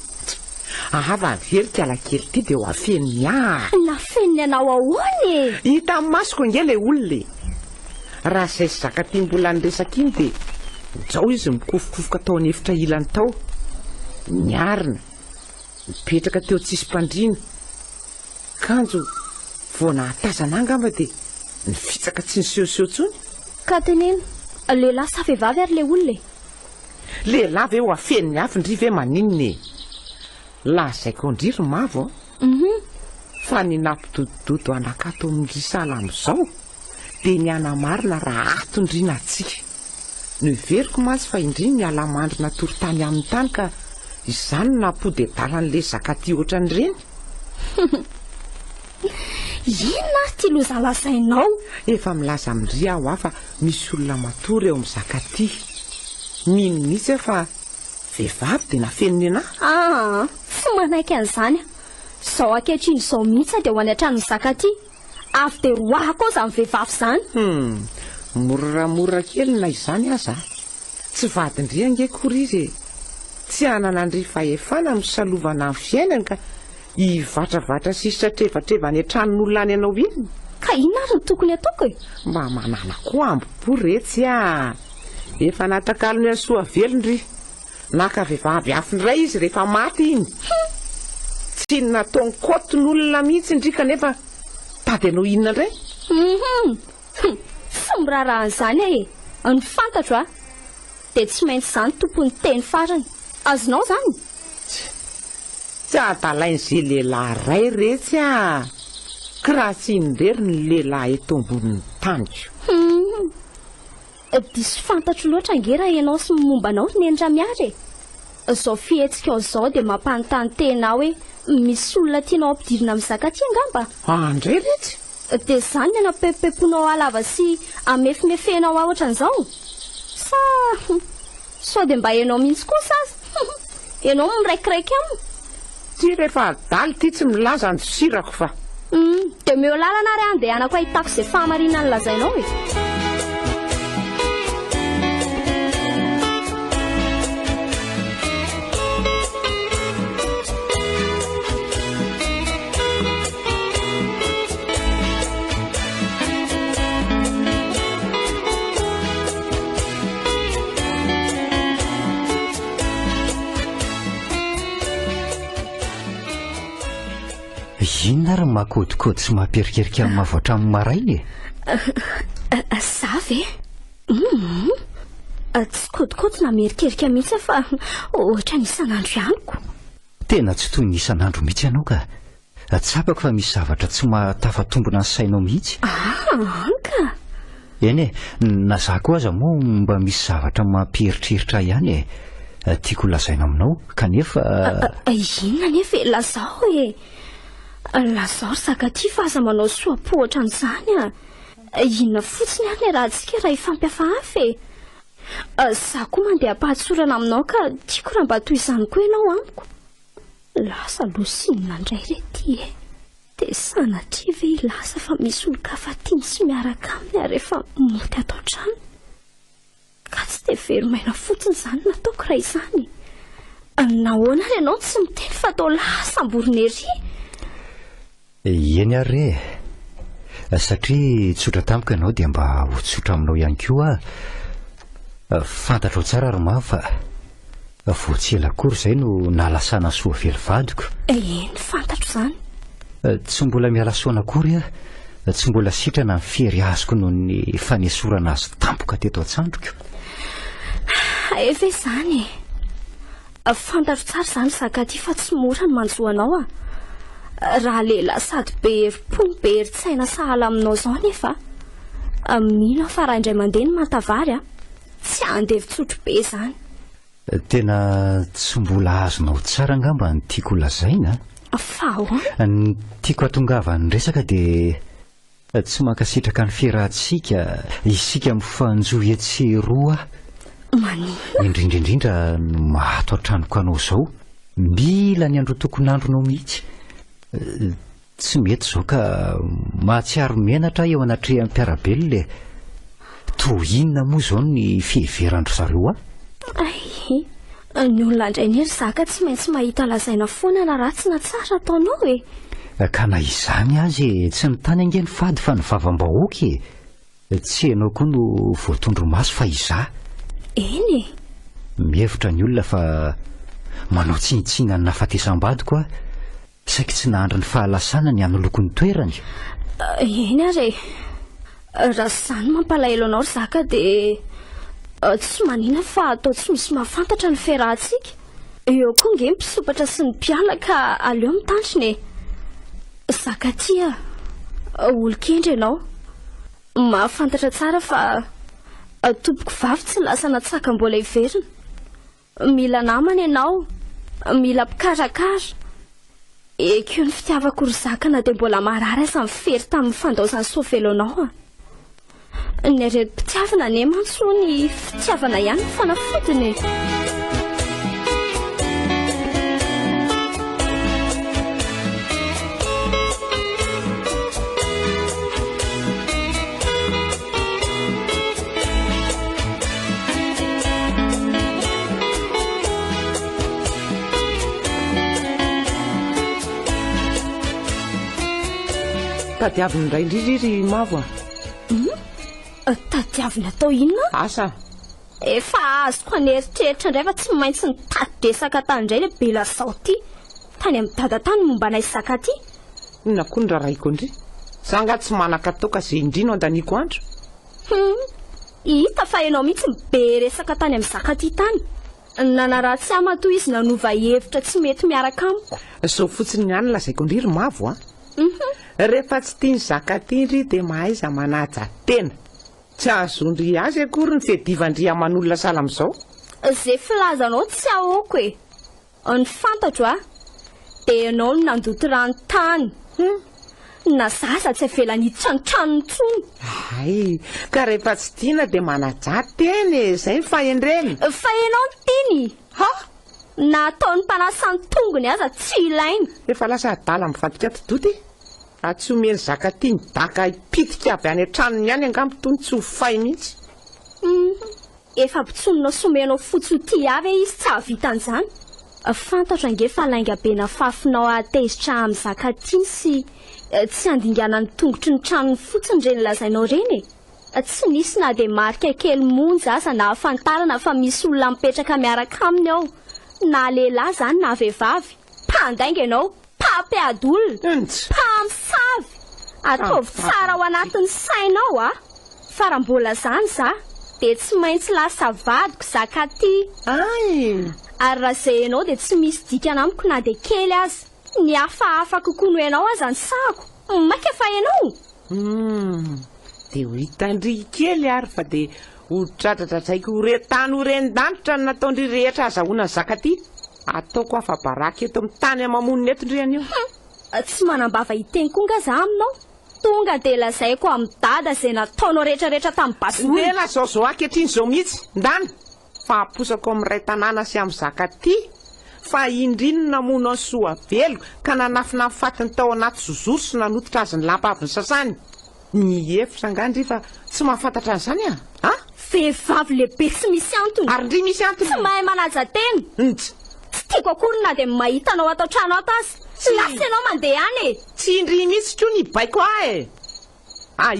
Ahava very tiala kely ty dia ho afeny Nafeniny anao ahoana e? Hita amin'ny masoko nge le olona e. Raha izay zakaty mbola niresaka iny dia zao izy mikofokofoka tao an'efitra ilany tao. Miarina. Mipetraka teo tsisy mpandriana. Kanjo vao nahatazana angamba dia nifitsaka tsy nisehoseho tsony. Ka tenena, lehilahy sa vehivavy ary le olona e? Lehilahy ve ho afeniny afy ndry ve maninona e? Lazaiko ndry ry mavo. Fa ny nampidododo anakato amin'ry salamo izao dia ny anamarina raha atondrina atsika. Niveriko mantsy fa indry ny alamandry natory tany amin'ny tany ka izany nampody adalan'le zakaty ohatran'ireny. Inona ty loza lazainao? Efa milaza amin'ry aho afa misy olona matory eo amin'ny zakaty. Mino mihitsy fa vehivavy dia nafeniny anahy. Tsy manaiky an'izany. Zao ankehitriny izao mihitsy dia ho any an-tranony zakaty. Avy dia roahako izany vehivavy izany. Moramora kely na izany aza. Tsy vadindry ange kory izy. Tsy anana andry fahefana misalovana amin'ny fiainany ka hivantravatra sisitra trevatreva any an-tranon'olona any ianao iny. Ka inona ary no tokony ataoko e? Mba manana koa ambo retsy efa natrakalony ny soavelondry. Naka vehivavy afindray izy rehefa maty iny. Tsy nataony koton'olona mihitsy ndry kanefa tady anao inona indray? Tsy miraraha an'izany e. Ny fantatro dia tsy maintsy izany tompony teny farany. Azonao izany? Tsy adalain'izay lehilahy ray retsy ka raha tsy indrery ny lehilahy eto ambonin'ny tanyko. Diso fantatro loatra ange raha ianao sy momba anao ny endra miary e. Izao fihetsika ao izao dia mampanontany tena hoe misy olona tianao ampidirina amin'ny zakaty angamba. Andray retsy. Dia izany ny anapepopeponao alava sy amefimefenao ohatran'izao. Sao dia mba ianao mihitsy kosa aza. Ianao miraikiraiky aminy. Ty rehefa adaly ty tsy milaza ny sirako fa. Dia meo lalana ary andehanako ahitako izay fahamarinana lazainao e. Inona ary mahakodikody sy mamperikerika amin'ny mahavoatra amin'ny marainy e? Za ve? Tsy kodikody na merikerika mihitsy fa ohatra ny isan'andro ihaniko. Tena tsy toy ny isan'andro mihitsy ianao ka tsapako fa misy zavatra tsy matafatombona ny sainao mihitsy. Ka eny e, na za koa aza moa mba misy zavatra mampieritreritra ihany e. Tiako lazaina aminao kanefa inona nefa lazao e? Lazao zakaty fa aza manao soapohatra an'izany inona fotsiny ary raha antsika raha ifampiafafy e. Za koa mandeha pahatsorana aminao ka tiako raha mba toy izany koa ianao amiko. Lasa losinina indray rety e. Dia sanatria ve ilasa fa misy olon-kafatiny sy miaraka aminy ary rehefa moty atao trano. Ka tsy dia veromaina fotsiny izany nataoko raha izany. Nahoana ary ianao tsy miteny fa atao lasa amborona ery? Eny ary satria tsotra tampoka ianao dia mba ho tsotra aminao ihany koa Fantatro tsara romavo fa voatselakory izay no nalasana soa velivadiko. Eny fantatro izany. Tsy mbola mialasoana akory tsy mbola sitrana ny fery azoko noho ny fanesorana azy tampoka teto an-tsandroko. Efa izany fantatro tsara izany zakaty fa tsy mora ny manjoanao raha lehilahy sady be herim-po be herin-tsaina sahala aminao izao nefa mino fa raha indray mandeha ny matavary tsy andevitsotro be izany. Tena tsy mbola azonao tsara angamba ny tiako lazaina. Fa ny tiako atongava ny resaka dia tsy mankasitraka ny fiarahantsika isika mifanjohy etseroa. Indrindraindrindra mahato antranoko anao izao mila ny andro tokony andronao mihitsy. Tsy mety izao ka mahatsiaro menatra eo anatrehan'ny mpiarabely le tohinona moa izao ny fiheverandro zareo ny olona indray ny hery zaka tsy maintsy mahita lazaina foana na ratsy na tsara ataonao ka na izany azy tsy ny tany angeny fady fa ny vavam-bahoaka tsy ianao koa no voatondro maso fa izaho. Eny mihevitra ny olona fa manao tsinitsina ny nafatesam-badiko saika tsy nahandra ny fahalasana ny amin'ny lokon'ny toerany. Eny ary raha izany mampalahelo anao ry zaka dia tsy manina fa atao tsy misy mahafantatra ny fiarahantsika. Eo koa nge mpisopatra sy ny mpialaka aleo mitandriny zaka tia olo-kendry ianao mahafantatra tsara fa tompoko vavy tsy lasa natsaka mbola hiverina. Mila namana ianao mila mpikarakara ekeo ny fitiavako ry zaka na dia mbola marary aza mifery tamin'ny fandaozany soavelo anao ny retim-pitiavana ne mantso ny fitiavana ihany ny fanafodiny. Tadiavina indray indrindry mavo tadiavina atao inona? Asa efa azoko aneritreritra indray fa tsy maintsy ny tady-desaka tany indray le bela sao ty tany amin'ny dadatany momba nay saka ty. Inona koa ny raraiko indry zanga tsy manaka toka izay indrino andaniako andro. Hita fa ianao mihitsy be resaka tany amin'ny zaka ty tany nanaratsy amatoy izy nanova hevitra tsy mety miaraka amiko. Zao fotsiny ihany lazaiko indry ry mavo rehefa tsy tiany zaka tindry dia mahaiza manaja tena tsy azondry azy akory ny fedivandry aman'olona sala amin'izao. Zay filazanao tsy ahoko ny fantatro dia ianao no nandoto rano tany na zaza tsy avelany tranotrano ntsony. Ay ka rehefa tsy tiana dia manaja teny izay ny fahendreny. Fa ianao ny tiany na ataon'ny mpanasany tongony aza tsy ilaina. Efa lasa adala mivadika todoty raha tsy omeny zaka tiany daka hipitika avy any an-tranony ihany angamba tony tsy ho fay mihitsy. Efa mpitsononao somenao fotsy ho ty avy izy tsy hahavitan'izany. Fantatra ange fa laingabena fafinao atezitra amin'ny zaka tiany sy tsy andingana ny tongotry ny tranony fotsiny reny lazainao reny tsy nisy na dia marika kely monja aza na hafantarana fa misy olona mipetraka miaraka aminy ao na lehilahy izany na vehivavy mpandainga ianao pampiadolona mpamosavy ataovy tsara ao anatin'ny sainao fa raha mbola izany za dia tsy maintsy lasa vadiko zaka ty. Ary raha izay ianao dia tsy misy dikana amiko na dia kely aza ny hafahafa kokoa no ianao aza ny sahako maika fa ianao dia ho hitandry kely ary fa dia ho tratratratraiko horetany ho ren-danitra ny nataondry rehetra azahoana ny zaka ty ataoko afa baraky eto amin'ny tany amamonina eto ndry an'io. Tsy manambava hiteny konga za aminao tonga dia lazaiko amin'ny dada izay nataonao rehetrarehetra tamin'ny basony. Ela zao ankehitriny izao mihitsy ndany fa aposako amin'ny ray tanàna sy amin'ny zaka ty fa indrino namono ny soa velo ka nanafina fatiny tao anaty zozoro sy nanototra azy ny lampa avy ny sasany. Ny hevitra angandry fa tsy mahafantatra an'izany vehivavy lehibe tsy misy antony ary ndry misy antony tsy mahay manaja teny. Tsy tiako akory na dia mahitanao atao trano ato azy lasa ianao mandeha any tsy indry mihitsy koa ny baiko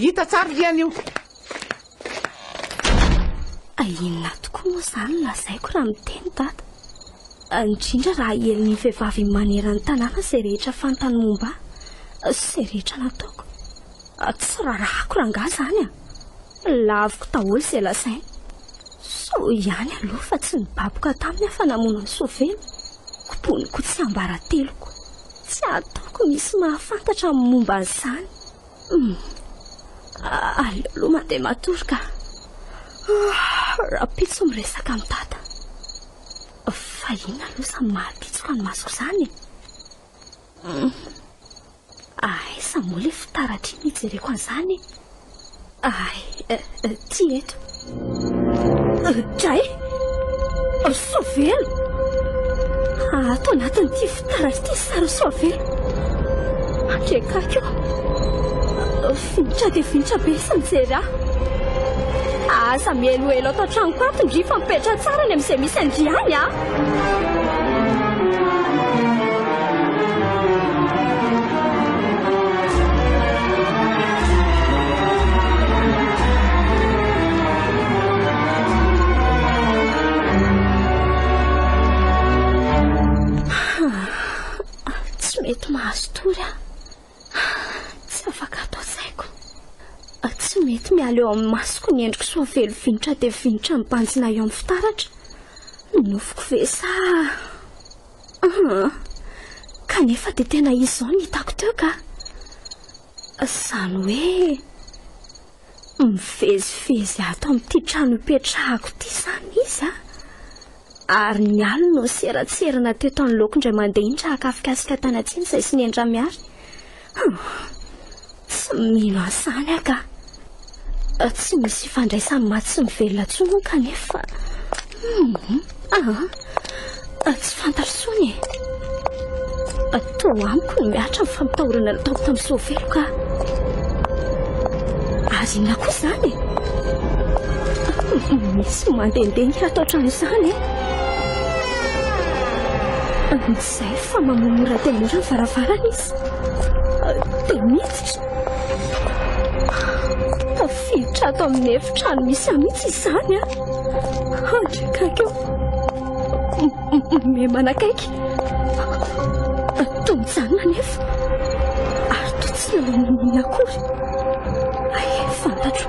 hita tsara ry an'io. inona tokoa moa izany lazaiko raha miteny tata. Indrindra raha helin'ny vehivavy manerana tanàna izay rehetra fantany momba izay rehetra nataoko. Tsy rarahako rangahy izany a. Laviko daholo izay lazainy. So ihany aloha fa tsy nibaboka taminy afa namono ny sovely. Koponiko tsy ambarateloko. Tsy ataoko misy mahafantatra amin'ny momba an'izany. Aleoloha mandeha matory ka. Rapitso miresaka amin'ny tata. Fa inona aloha sa mahapitsoka ny masoko izany. Aiza moa ilay fitaratra iny hijereko an'izany. Ty eto. Dray sovelo. Ato anatin'ity fitaratra ity sary sovelo. Andrekako finitra dia finitra be sy mijery aho. Aza mihelohelo ato an-tranoko ato ndry fa mipetra tsara ny amin'izay misy andriany a. Tsy mety mahazo tory a. Tsy afaka atao saiko. Tsy mety miala eo amin'ny masoko ny endriko soavelo finitra dia finitra mibanjina eo amin'ny fitaratra. Nofiko ve sa kanefa dia tena izy izao ny hitako teo ka. Izany hoe mivezivezy ato amin'ity trano hipetrahako ity izany izy a. Ary ny alina no seratserana teto ny laoko indray mandeha iny raha kafikasika tany atsiny izay sy ny endra miary. Tsy mino an'izany aka. Tsy misy ifandraisany maty sy mivelona tsony kanefa tsy fantatr'itsony e. Toa amiko ny miatra amin'ny fampitahorana nataoko tamin'ny sovelo ka. Azy inona koa izany e. Misy mandehandeha atao trano izany e. Izay fa mamomora dia mora ny varavarana izy. Dia miditra. Tafiditra ato amin'ny efitrano misy amitsy izany a. Andrekako memanakaiky. Tonjanona nefa. Ary toa tsy nanonina akory. Fantatro.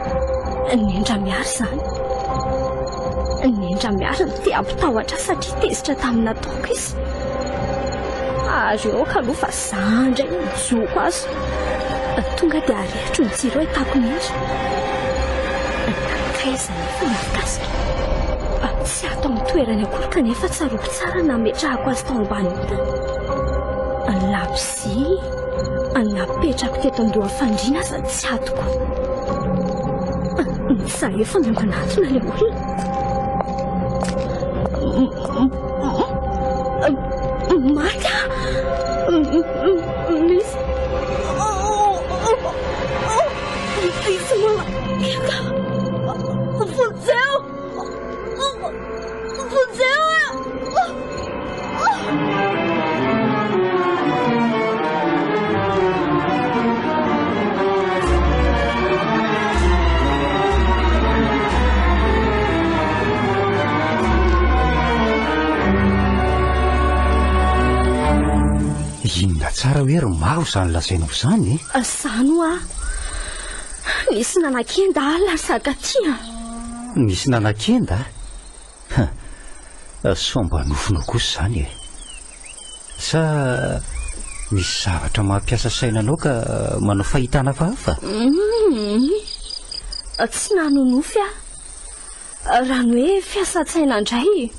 Ny endra miary izany. Ny endra miary ny te ampitahoatra satria tezitra tamin'ny nataoko izy. Ary eo ka aloha fa zandray mijoko azo. Tonga dia arehitro ny jiro hitako ny endra. Kaiza nefa nafikasika. Tsy ato amin'ny toerany akory kanefa tsaroako tsara nametrahako azy tao ambaniny tany. Labozia napetrako teto andoha fandriana aza tsy atoko. Za efa miambanatona ilay olona. Maka misy misy malagasy. Fuzeu! Inona tsara hoe ry maro izany lazainao izany e. Izany ho a. Nisy nanan-kenda lasaka tia. Nisy nanan-kenda? Somba nofinao kosa izany e. Sa misy zavatra mampiasa sainanao ka manao fahitana hafahafa? Tsy nanonofy a. Raha ny hoe fiasan-tsaina indray,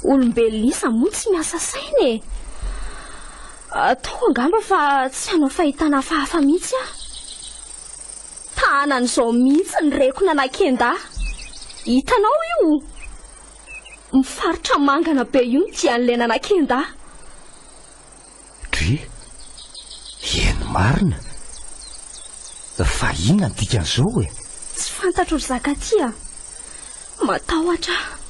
olombelona isa moa tsy miasa saina e. Ataoko angamba fa tsy hanao fahitana hafahafa mihitsy a. Tanan'izao mihitsy ny reko nanan-kenda. Hitanao io. Mifaritra mangana be io dia n'ilay nanan-kenda. Dry, eny marina. Fa inona ny dikan'izao e? Tsy fantatro ry zakatia. Matahotra.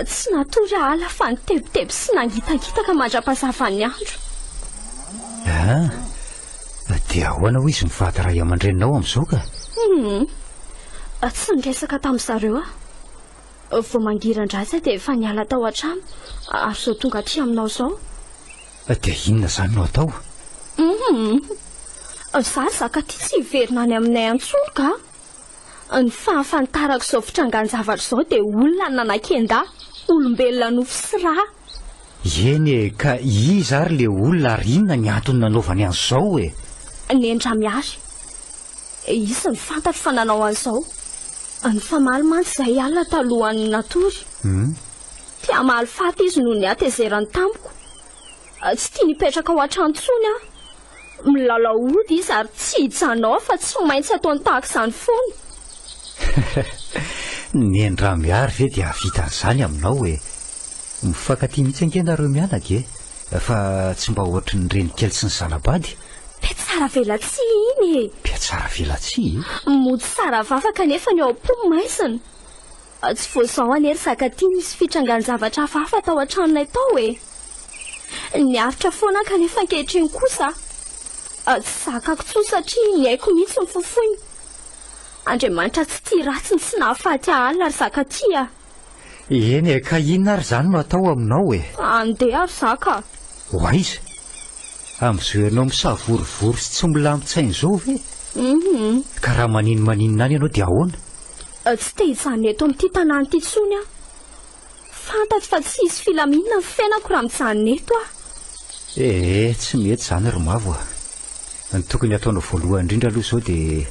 Tsy natory ala fa nitebiteby sy nangitakitaka mandra-pahazavan'ny andro. Dia ahoana ho izy mivady ray aman-drenonao amin'izao ka? Tsy niresaka tamin'ny zareo a. Vao mangiran-drasa dia efa niala tao an-trano ary zao tonga aty aminao zao. Dia inona zany no atao? Za zaka ty tsy hiverina any aminay antsony ka. Ny fahafantarako izao fitrangan-javatra izao dia olona nanan-kenda, olombelona nofo sy rà. Eny ka iza ary le olona ary inona ny antony nanaovany an'izao e? Ny Endramiary. Izy ny fantatro fa nanao an'izao. Ny famaly mantsy izay alina talohan'ny natory. Tia maly faty izy noho ny atezerany tampoko. Tsy tia nipetraka ao an-trano intsony a. Milalao ody izy ary tsy hijanao fa tsy maintsy ataony tahaka izany foana. Ny Endramiary ve dia vita an'izany aminao e? Mifankatia mihitsy angenareo mianaka e? Fa tsy mba ohatry ny renikely sy ny zanabady? Tsara velatsy iny e. Tsara velatsy? Mody tsara vafa kanefa ny ao am-po maisina. Tsy voazao anery zaka-tia misy fitrangan-javatra hafahafa tao an-tranonay tao e. Niavitra foana kanefa ankehitriny kosa. Tsy zakako tsoa satria ny haiko mihitsy ny fofoiny. Andriamanitra tsy tia ratsy ny sy nahafaty alina ary zaka-tia. Eny e, ka inona ary zany no atao aminao e? Andeha ary zaka. Hoaiza? Amin'izao ianao misavorivory sy tsy milamin-tsaina izao ve? Ka raha maninona any ianao dia ahoana? Tsy te hijanona eto amin'ity tanàna ity intsony aho. Fantatro fa tsy hisy filaminana ny fiainako raha mijanona eto aho. Tsy mety izany ry mavo a. Ny tokony ataonao voalohany indrindra aloha izao dia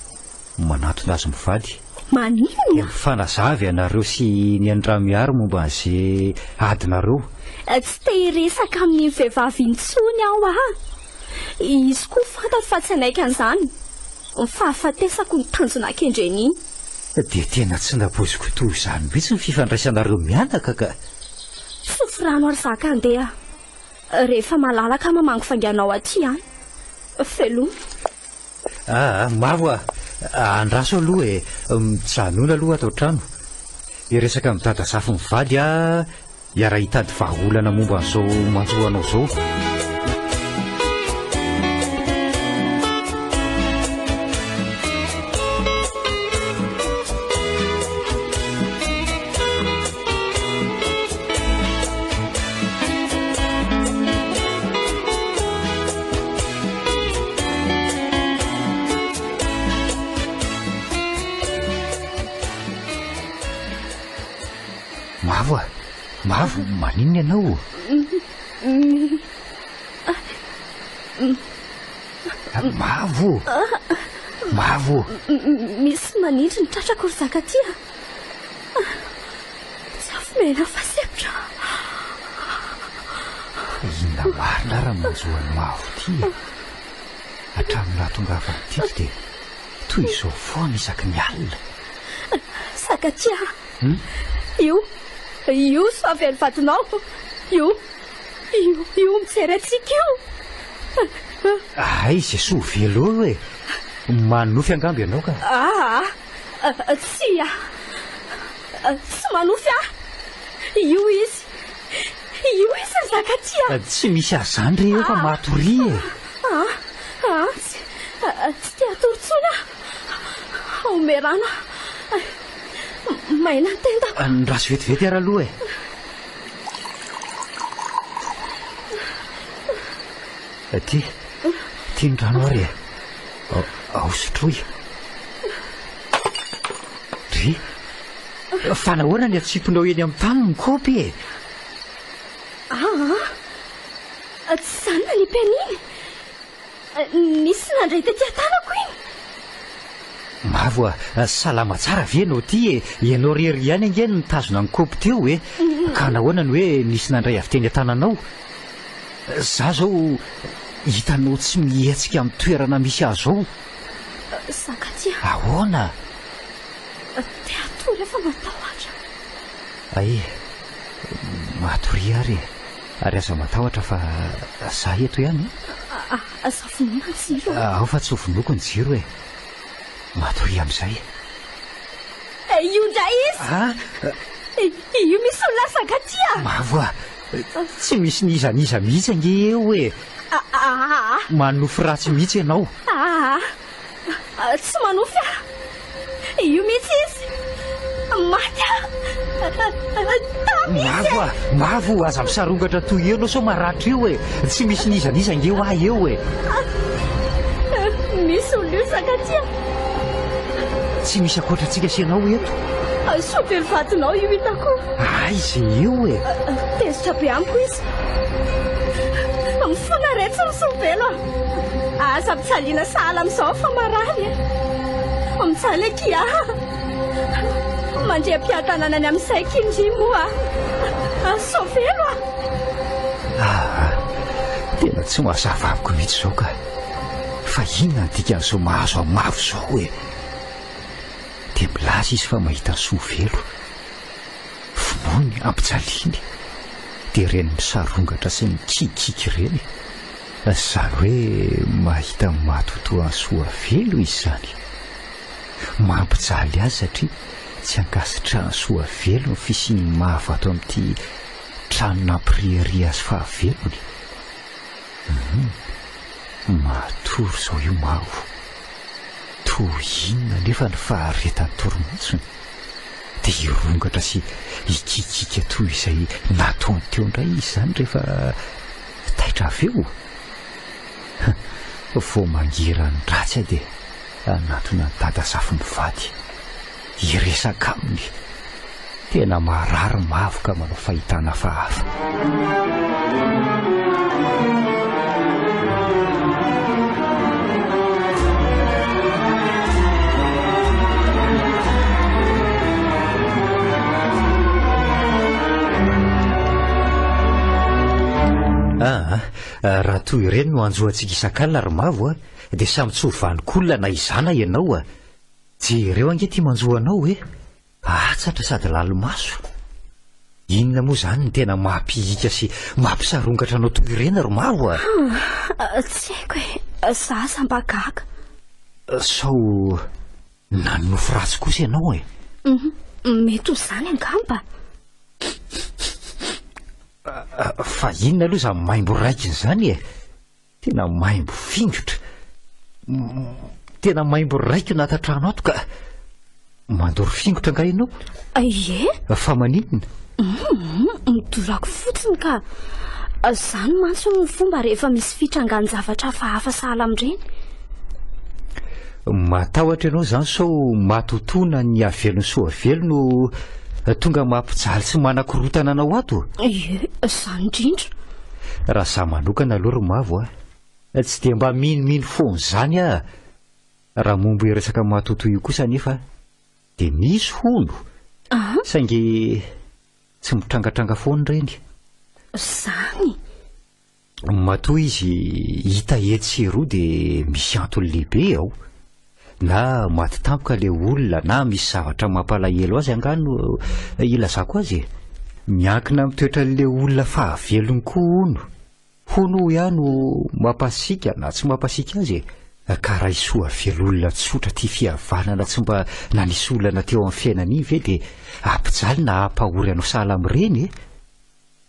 manatona azy mivady. Maninona? Mifanazavy ianareo sy ny Endramiary momba an'izay adinareo. Tsy te hiresaka amin'ny vehivavy intsony aho a. Izy koa fantatro fa tsy anaika an'izany. Ny fahafatesako ny tanjona kendreny iny. Dia tena tsy napoziko toy izany mihitsy ny fifandraisanareo mianaka ka. Sofirano ary zaka andeha. Rehefa malalaka mamango fanganao aty any. Felony. Mavo a. Andraso aloha e. Mijanona aloha ato an-trano. Iresaka amin'ny dada zafy mivady a. Iara hitady vahaolana momba an'izao manjoanao izao. Mavo, maninona ianao? Mavo. Misy manindry ny tratrako ry zaka-tia. Tsy afomena fa sepitra. Inona marina raha manjoany mavo ty. Hatramin'ny nahatonga tiako dia toy izao foana isaky ny alina. Zaka-tia. Io soavy any vadinao. Io mijery antsika io. Izay sovelo eo e. Manofy angamba ianao ka? Tsy manofy ah. Io izy ny zaka-tia. Tsy misy azany re eo fa matory e. Tsy te atoritsony ah. Omerana. Maina ny tendako. Ndraso vetivety ary aloha e. Ty ny rano ary e. Ao sotroy. Ry fa nahoana ny atsiponao eny amin'ny tany ny kopy e. Tsy zany nanipeniny. Nisy nandray tetỳ an-tanako iny. Mavo a, salama tsara ve ianao ty e. Ianao rery ihany angeny nitazona ny kopy teo e. Ka nahoana ny hoe nisy nandray avy teny an-tananao. Za zao hitanao tsy mihetsika amin'ny toerana misy azo ao. Zaka-tia. Ahoana? Te atory efa matahotra. Matory ary aza matahotra fa za eto ihany. Zafonona ny jiro. Ao fa tsy hofonoko ny jiro e. Matory amin'izay. Io ndray izy. Io misy olona zaka-tia. Mavo a, tsy misy nizaniza mihitsy ange eo e. Manofy ratsy mihitsy ianao. Tsy manofy ah. Io mihitsy izy. Maty ah. mavo aza misarongatra toy eo anao sao maratra eo tsy misy nizanizanga eo ah eo misy olio sakatia tsy misy akoatrantsika sianao eto sopely vatinao io hitako izay eo tezitra be amiko izy mifona retsy misopelo aza mitsaliana sahala amin'izao fa marany mitsaly akia mandrea-piatananany amin'izay kindrimoa sovelo tena tsy mahazava amiko mihitsy zao ka fa inona dikan'izao mahazo amin'ny mavo zao dia milaza izy fa mahita ny sovelo finoany ampijaliany dia reny misarongatra sy mikikiky ireny zany hoe mahita matotoa soavelo izy zany mampijaly azy satria tsy ankasitra ny soavelo ny fisiny mahavato amin'ity trano nampirihari azy fahavelony matory zao io mavo toy inona nefa ny faharetany toromontsony dia irongatra sy ikikika toy izay nataony teo indray izy zany rehefa taitra aveo vo mangirany ratsy dia anatona ny dadazafy mivady iresaka aminy tena marary mavo ka manao fahitana fahafa raha toy ireny no anjoantsika isan-kalina ry mavo dia samy tsy hovanikolona na izana ianao jereo ange tia manjoanao atsatra sady lalomaso inona moa zany ny tena mampihika sy mampisarongatra anao toy ireny ry mavo tsy haiko za sambagaga sao nanofo ratsy kosa ianao mety ho zany angamba fa inona aloha za maimbo raikiny zany tena maimbo fingotra tena maimbo raiko natatrano ato ka mandoro fingotra nga ianao fa maninona midorako fotsiny ka zany mantsy ny fomba rehefa misy fitrangan-javatra fahafa sahala amin'ireny matahotra ianao zany sao matotona ny avelony soavelo no tonga mampijaly sy manakorotana anao ato zany indrindra raha za manokana aloha ry mavo tsy dia mba minomino foany zany raha mombo iresaka matoto io kosa nefa dia misy hono saingy tsy mitrangatranga foany ireny zany matoa izy hita etsy roa dia misy antony lehibe ao na maty tampoka le olona na misy zavatra mampalahelo azy angano ilazako azy miankina mitoetra le olona fahavelony koa hono ihano mampasika na tsy mampasika azy ka raha isoa velolona tsotra tia fihavanana tsy mba nanisy olana teo amin'ny fiainany ve dia ampijaly na hampahory anao sahala amin'ireny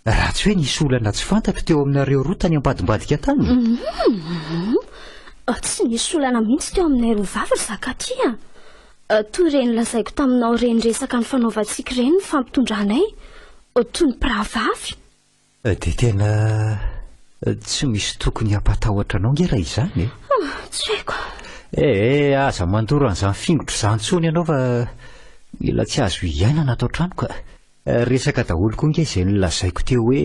raha tsy hoe nisy olana tsy fantatro teo aminareo roa tany ambadimbadika tany tsy nisy olana mihitsy teo aminay roa vavy ry zakatia toy ireny lazaiko taminao ireny resaka ny fanaovantsika ireny ny fampitondranay toy ny prahavavy dia tena tsy misy tokony hampatahotra anao nge raha izany tsy haiko aza mandoro an'izany fingotra izany tsony ianao fa mila tsy azo iainana atao trano ka resaka daholo koa nge izay nolazaiko teo hoe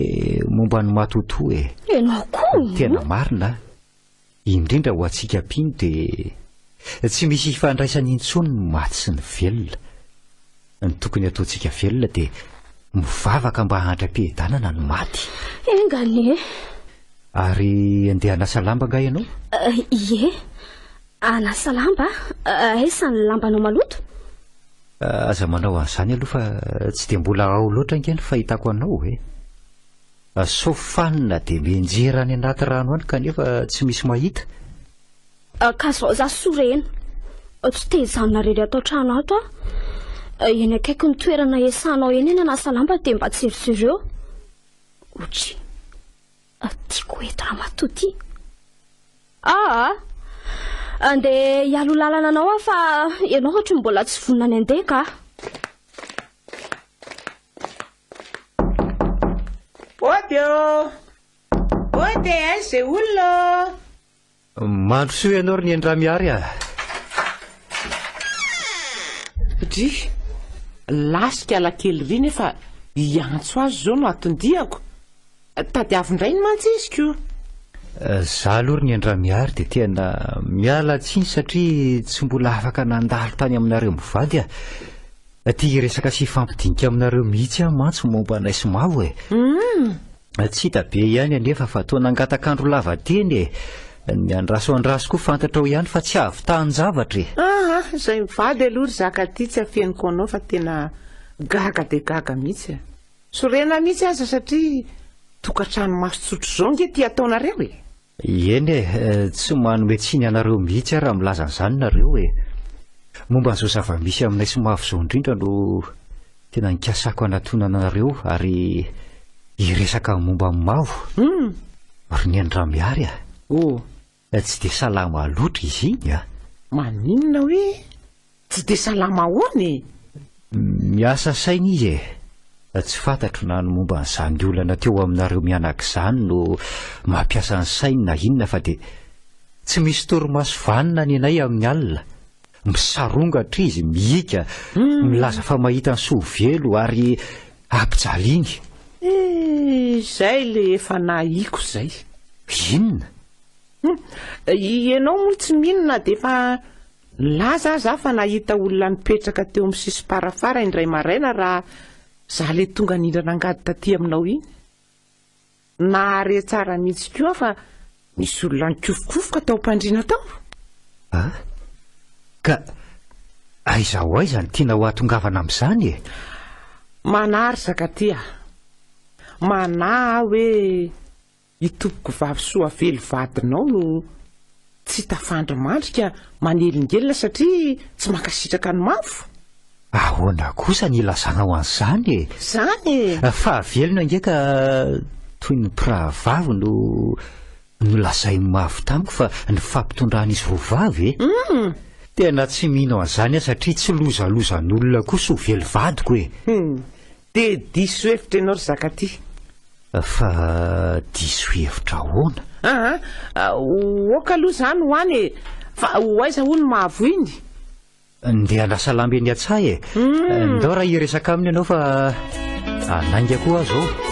momba ny matoto ianao koa tena marina indrindra ho antsika pino dia tsy misy ifandraisany intsony ny maty sy ny velona ny tokony ataontsika velona dia mivavaka mba handram-pihedanana ny maty engane ary andeha hanasa lamba nga ianao hanasa lamba aisa ny lambanao maloto aza manao an'izany aloha fa tsy dia mbola ao loatra nge ny fahitako anao sofanina dia mienjera any anaty rano any kanefa tsy misy mahita ka zao za sorena tsy tezanona rery atao trano ato eny akaiky ny toerana esanao eny eny anasa lamba dia mba tserijereo otry tiako eto raha matoty andeha hialo lalana anao fa ianao ohatra mbola tsy vonona ny andeha ka aby eo ode aiza olona mandrosoa ianao ry ny endra miary a dry lasika alakely ry nefa iantso azy zao no atondiako tadiavindray ny mantsisiko za aloha ry ny endra miary dia tena miala tsiny satria tsy mbola afaka nandalo tany aminareo mivady a tia resaka sy fampidinika aminareo mihitsy a mantso momba naisy mavo tsy hita be ihany anefa fa toa nangatakandro lava teny ny andraso koa fantatra ao ihany fa tsy avy tahan-javatra izay mivady aloha ry zaka ty tsy afeniko anao fa tena gaga dia gaga mihitsy sorena mihitsy aza satria tokantrano masotsotro zao nge ty ataonareo eny tsy manome tsiny anareo mihitsy raha milaza n'izany nareo momba n'izao zava-misy aminay sy mavo zao indrindra no tena nikasako anatonana anareo ary iresaka momba mavo ry ny endra miary tsy dia salama loatra izy iny maninona hoe tsy dia salama ahoany miasa saina izy tsy fantatro na no momba n'izany olana teo aminareo mianak'izany no mampiasa ny sainy na inona fa dia tsy misy torimaso vanina ny anay amin'ny alina misarongatra izy mihika milaza fa mahita ny soavelo ary ampijaliany izay le efa nahiko izay inona ianao moa tsy minona dia efa laza za fa nahita olona nipetraka teo amin'ny sisy parafara indray maraina raha za le tonga nindrana angady taty aminao iny nahare tsara mihitsy koa fa misy olona nikofokofoka tao am-pandriana tao ka aiza ho aiza ny tiana ho atongavana amin'izany manary zaka ty manahy hoe hitopoko vavy soa velo vadinao no tsy tafandromandrika manelingelina satria tsy mankasitraka ny mavo ahoana kosa ny ilazanao an'izany zany fa velona ngeka toy ny mpiravavy no lazay mavo tamiko fa ny fampitondrahan'izy voavavy tena tsy mihinao an'izany satria tsy lozalozan'olona koa so velo vadiko dia diso hevitra ianao ry zaka ty fa diso hevitra ahoana oka aloha zany hoany fa ho aiza hono mavo iny ndeha andrasa lamby eny an-tsahy ndao raha iresaka aminy ianao fa anainga koa azo ao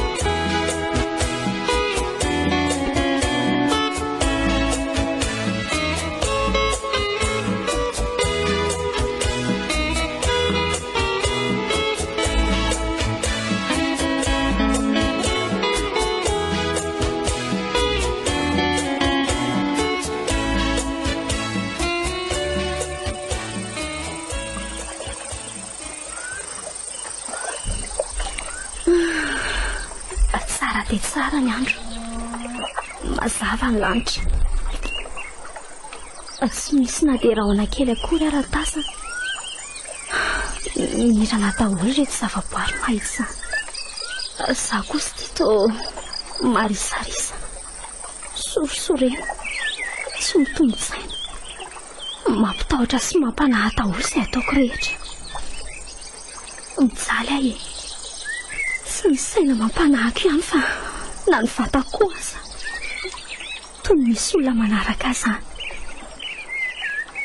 tsara ny andro mazava ny lanitra tsy misy na dia rahona kely akory ara-tasana mirana daholo reto zavaboary mahitsy za kosa tito marisarisa sorosorena tsy mitombontsaina mampitahotra sy mampanahy daholo izay ataoko rehetra mijaly ahy tsy ny saina mampanahiko ihany fa na ny vatako aza toy misy olona manaraka zany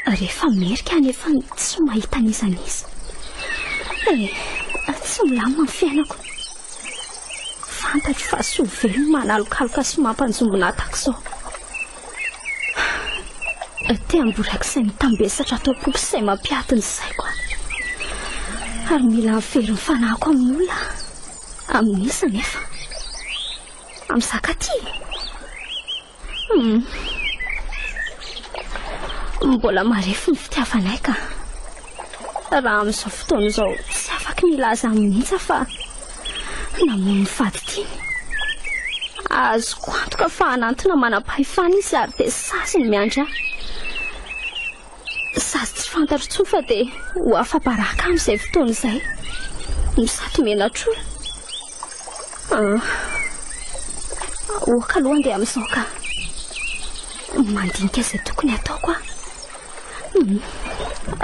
rehefa merika nefa tsy mahita nizaniza tsy milamina ny fiainako fantatro fa sovelo manalokaloka sy mampanjombona tahaka izao te amborako izay mitambesatra atao popo izay mampiatiny izay koa ary mila very ny fanahiko amin'olona amin'isa nefa amin'izaka ty mbola marefo ny fitiavanay ka raha amin'izao fotoana izao tsy afaka nilaza amin'intsy fa namono ny vady tiany azoko antoka fa hanantona manam-pahefana izy ary dia sasiny miandra sasy tsy fantatro tsoa fa dia ho afa-baraka amin'izay fotoana izay misato menatrola oka aloha andeha amin'izao ka mandinika izay tokony ataoko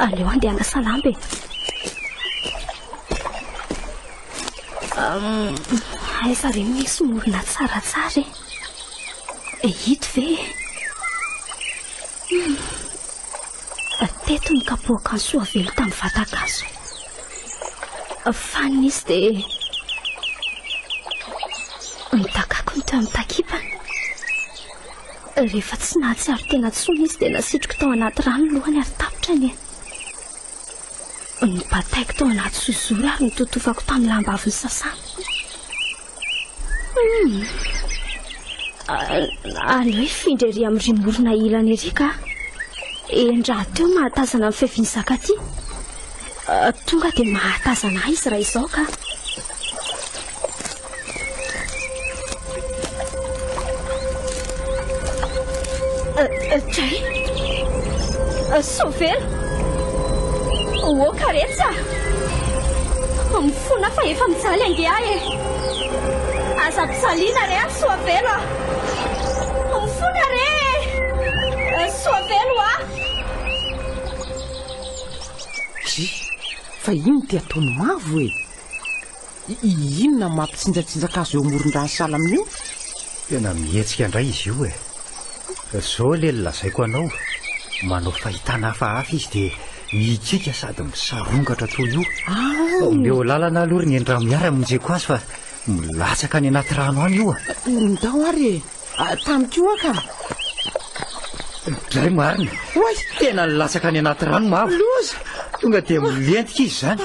aleo andeha anasalamby aiza re misy morona tsaratsara hito ve teto nikapoaka ny soavelo tamin'ny vatagazo fa nisy dia nitakako ny teo amin'ny takipany rehefa tsy nahatsiaro tena tsony izy dia nasitroko tao anaty rano lohany ary tapotrany nibataiko tao anaty sozoro ary nitotofako tamin'ny lamba avy ny sasana aleo ifindry ery amin'ny rimorona ilany ery ka endraha teo mahatazana amin'ny fehviany zakaty tonga dia mahatazana izy raha izao ka tray sovelo karetsa mifona fa efa mijaly ange ahy aza mpijaliana re a soavelo mifona re soavelo fa ino ty ataony mavo inona mampitsinjatsinjaka azo eo amoron-drano salamina io tena mihetsika indray izy io zao le lazaiko anao manao fahitana hafahafa izy dia mikika sady misarongatra toy io meo lalana alory ny endra miara monjeko azy fa milatsaka any anaty rano any io ndao ary tamiko aka dray marina oay tena nilatsaka any anaty rano mavo loza tonga dia milentika izy zany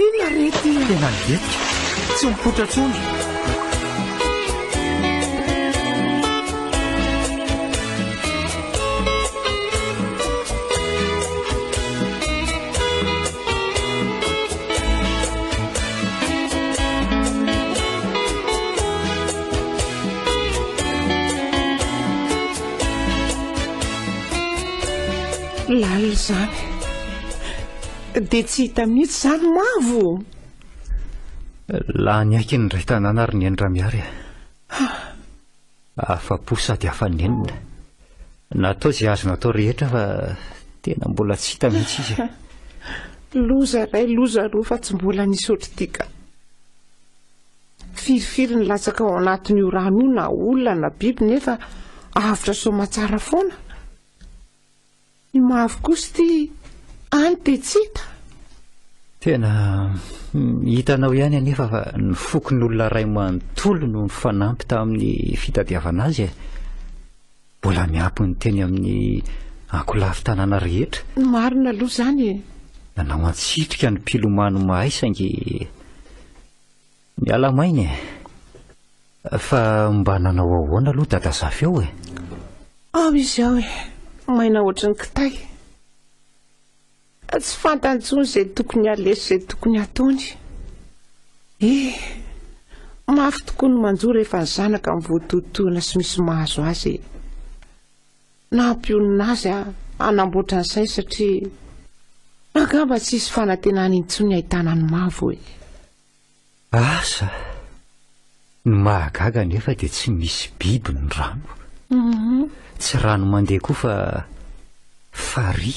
ina rety tena milentika tsy mipotra tsony lala zany dia tsy hita mihitsy zany mavo laha ny aiky ny ray tanana ary ny endra miary afa-po sady hafanenina natao izay azo natao rehetra fa tena mbola tsy hita mihitsy izy loza ray loza roa fa tsy mbola nisy ohatr'tika firifiry ny latsaka ao anatin'io rano io na olona na biby nefa avitra somatsara foana ny mavo kosa ty any dia tsy hita tena hitanao ihany anefa fa ny fokon'olona ray manontolo no ny fanampy tamin'ny fitadiavana azy mbola miampy ny teny amin'ny ankolafy tanàna rehetra marina aloha zany nanao antsitrika ny mpilomano mahay saingy miala mainy fa mba nanao ahoana aloha dadazafy eo ao izy ao maina ohatry ny kitay tsy fantantsony izay tokony alesy izay tokony ataony mafy tokoa ny manjo rehefa ny zanaka mivoatototoana sy misy mahazo azy nampionina azy anamboatra ny sainy satria angamba tsy isy fanantenana intsony ahitana ny mavo asa ny mahagaga nefa dia tsy misy biby ny rano tsy rano mandeha koa fa fary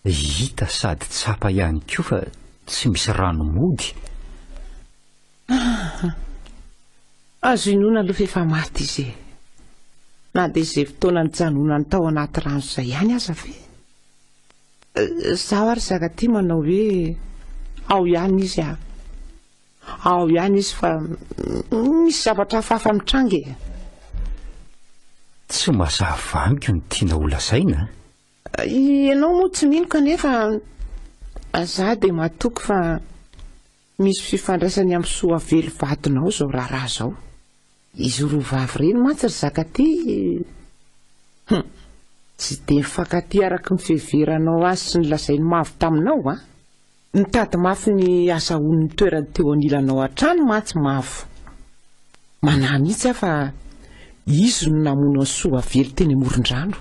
hita sady tsapa ihany koa fa tsy misy rano mody azo inona aloha fa efa maty izy na dia izay fotoana nijanonany tao anaty rano izay ihany aza ve zaho ary zakaty manao hoe ao ihany izy ao ihany izy fa misy zavatra hafahafa mitrangy tsy mazava amiko ny tiana olazaina ianao moa tsy mino kanefa za dia matoky fa misy fifandraisany amin'ny soavelo vadinao zao raharaha zao izy roa vavy reny mantsy ry zakaty tsy dia mifankaty araka ny fiheveranao azy sy ny lazainy mavo taminao nitady mafy ny azahoany toerany teo anilanao an-trano mantsy mavo manahy mihitsy aho fa izy no namono ny soavelo teny amoron-drano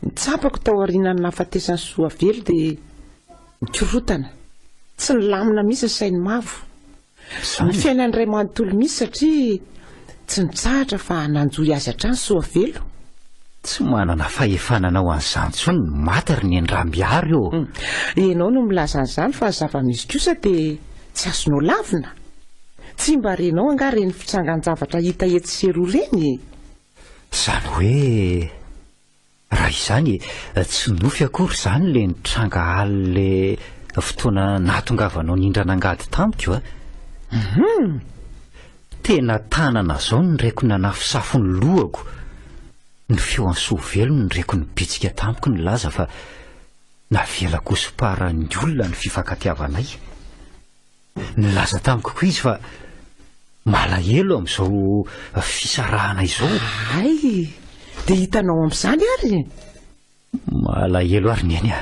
nitsapako tao aorianany nahafatesany soavelo dia nikorotana tsy nilamina mihitsy sainy mavo ny fiainan'iray manontolo mihitsy satria tsy nitsahatra fa nanjoy azy hatrany soavelo tsy manana fahefananao an'izany tsony maty ry ny endrambiary ianao no milaza an'izany fa ny zava-misy kosa dia tsy azonao lavina tsy mba renao anga reny fitsangan-javatra hita etsy reny zany hoe raha izany tsy nofy akory zany le nitranga aly le fotoana nahatongavanao nindrana angady tamiko a tena tanana zao ny raiko nanafisafo ny lohako ny feo ansovelo ny raiko ny bitsika tamiko ny laza fa navela kosopara ny olona ny fifankatiavanay ny laza tamiko koa izy fa malahelo amin'izao fisarahana izao ay dia hitanao amin'izany ary malahelo ary ny any a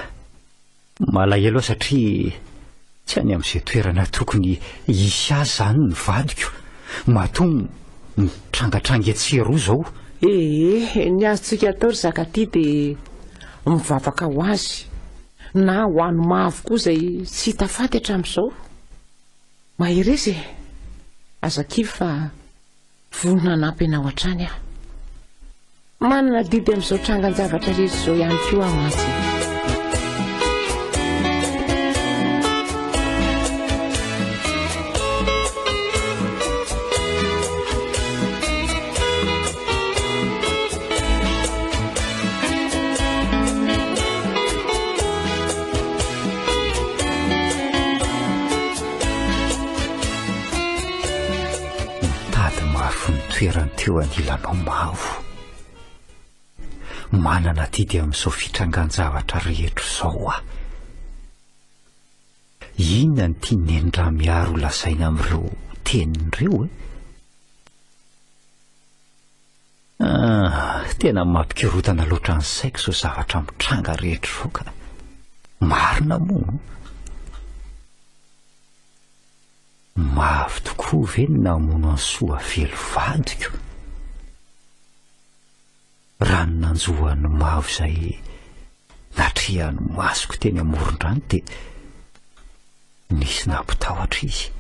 malahelo satria tsy any amin'izay toerana tokony hisy azy zany ny vadiko mahatonga mitrangatranga etseroa zao ny azontsika atao ry zakaty dia mivavaka ho azy na ho ano mavo koa izay tsy hita faty hatramin'izao mahery izy azakivy fa vonona nampy anao hatrany aho manana didy amin'izao trangan-javatra rehetra izao ihany koa aho atsy toerany teo anilanao mavo manana didy amin'izao fitrangan-javatra rehetra izao a inona ny tia nendra miaro lazaina amin'ireo tenin'ireo tena mampikirotana loatra ny saiko izao zavatra mitranga rehetra izao ka marina moa mavo tokoa ve ny namono any soa velo vadiko raha ny nanjohan'ny mavo izay natrehany masoko teny amoron-drano dia nisy nampitahotra izy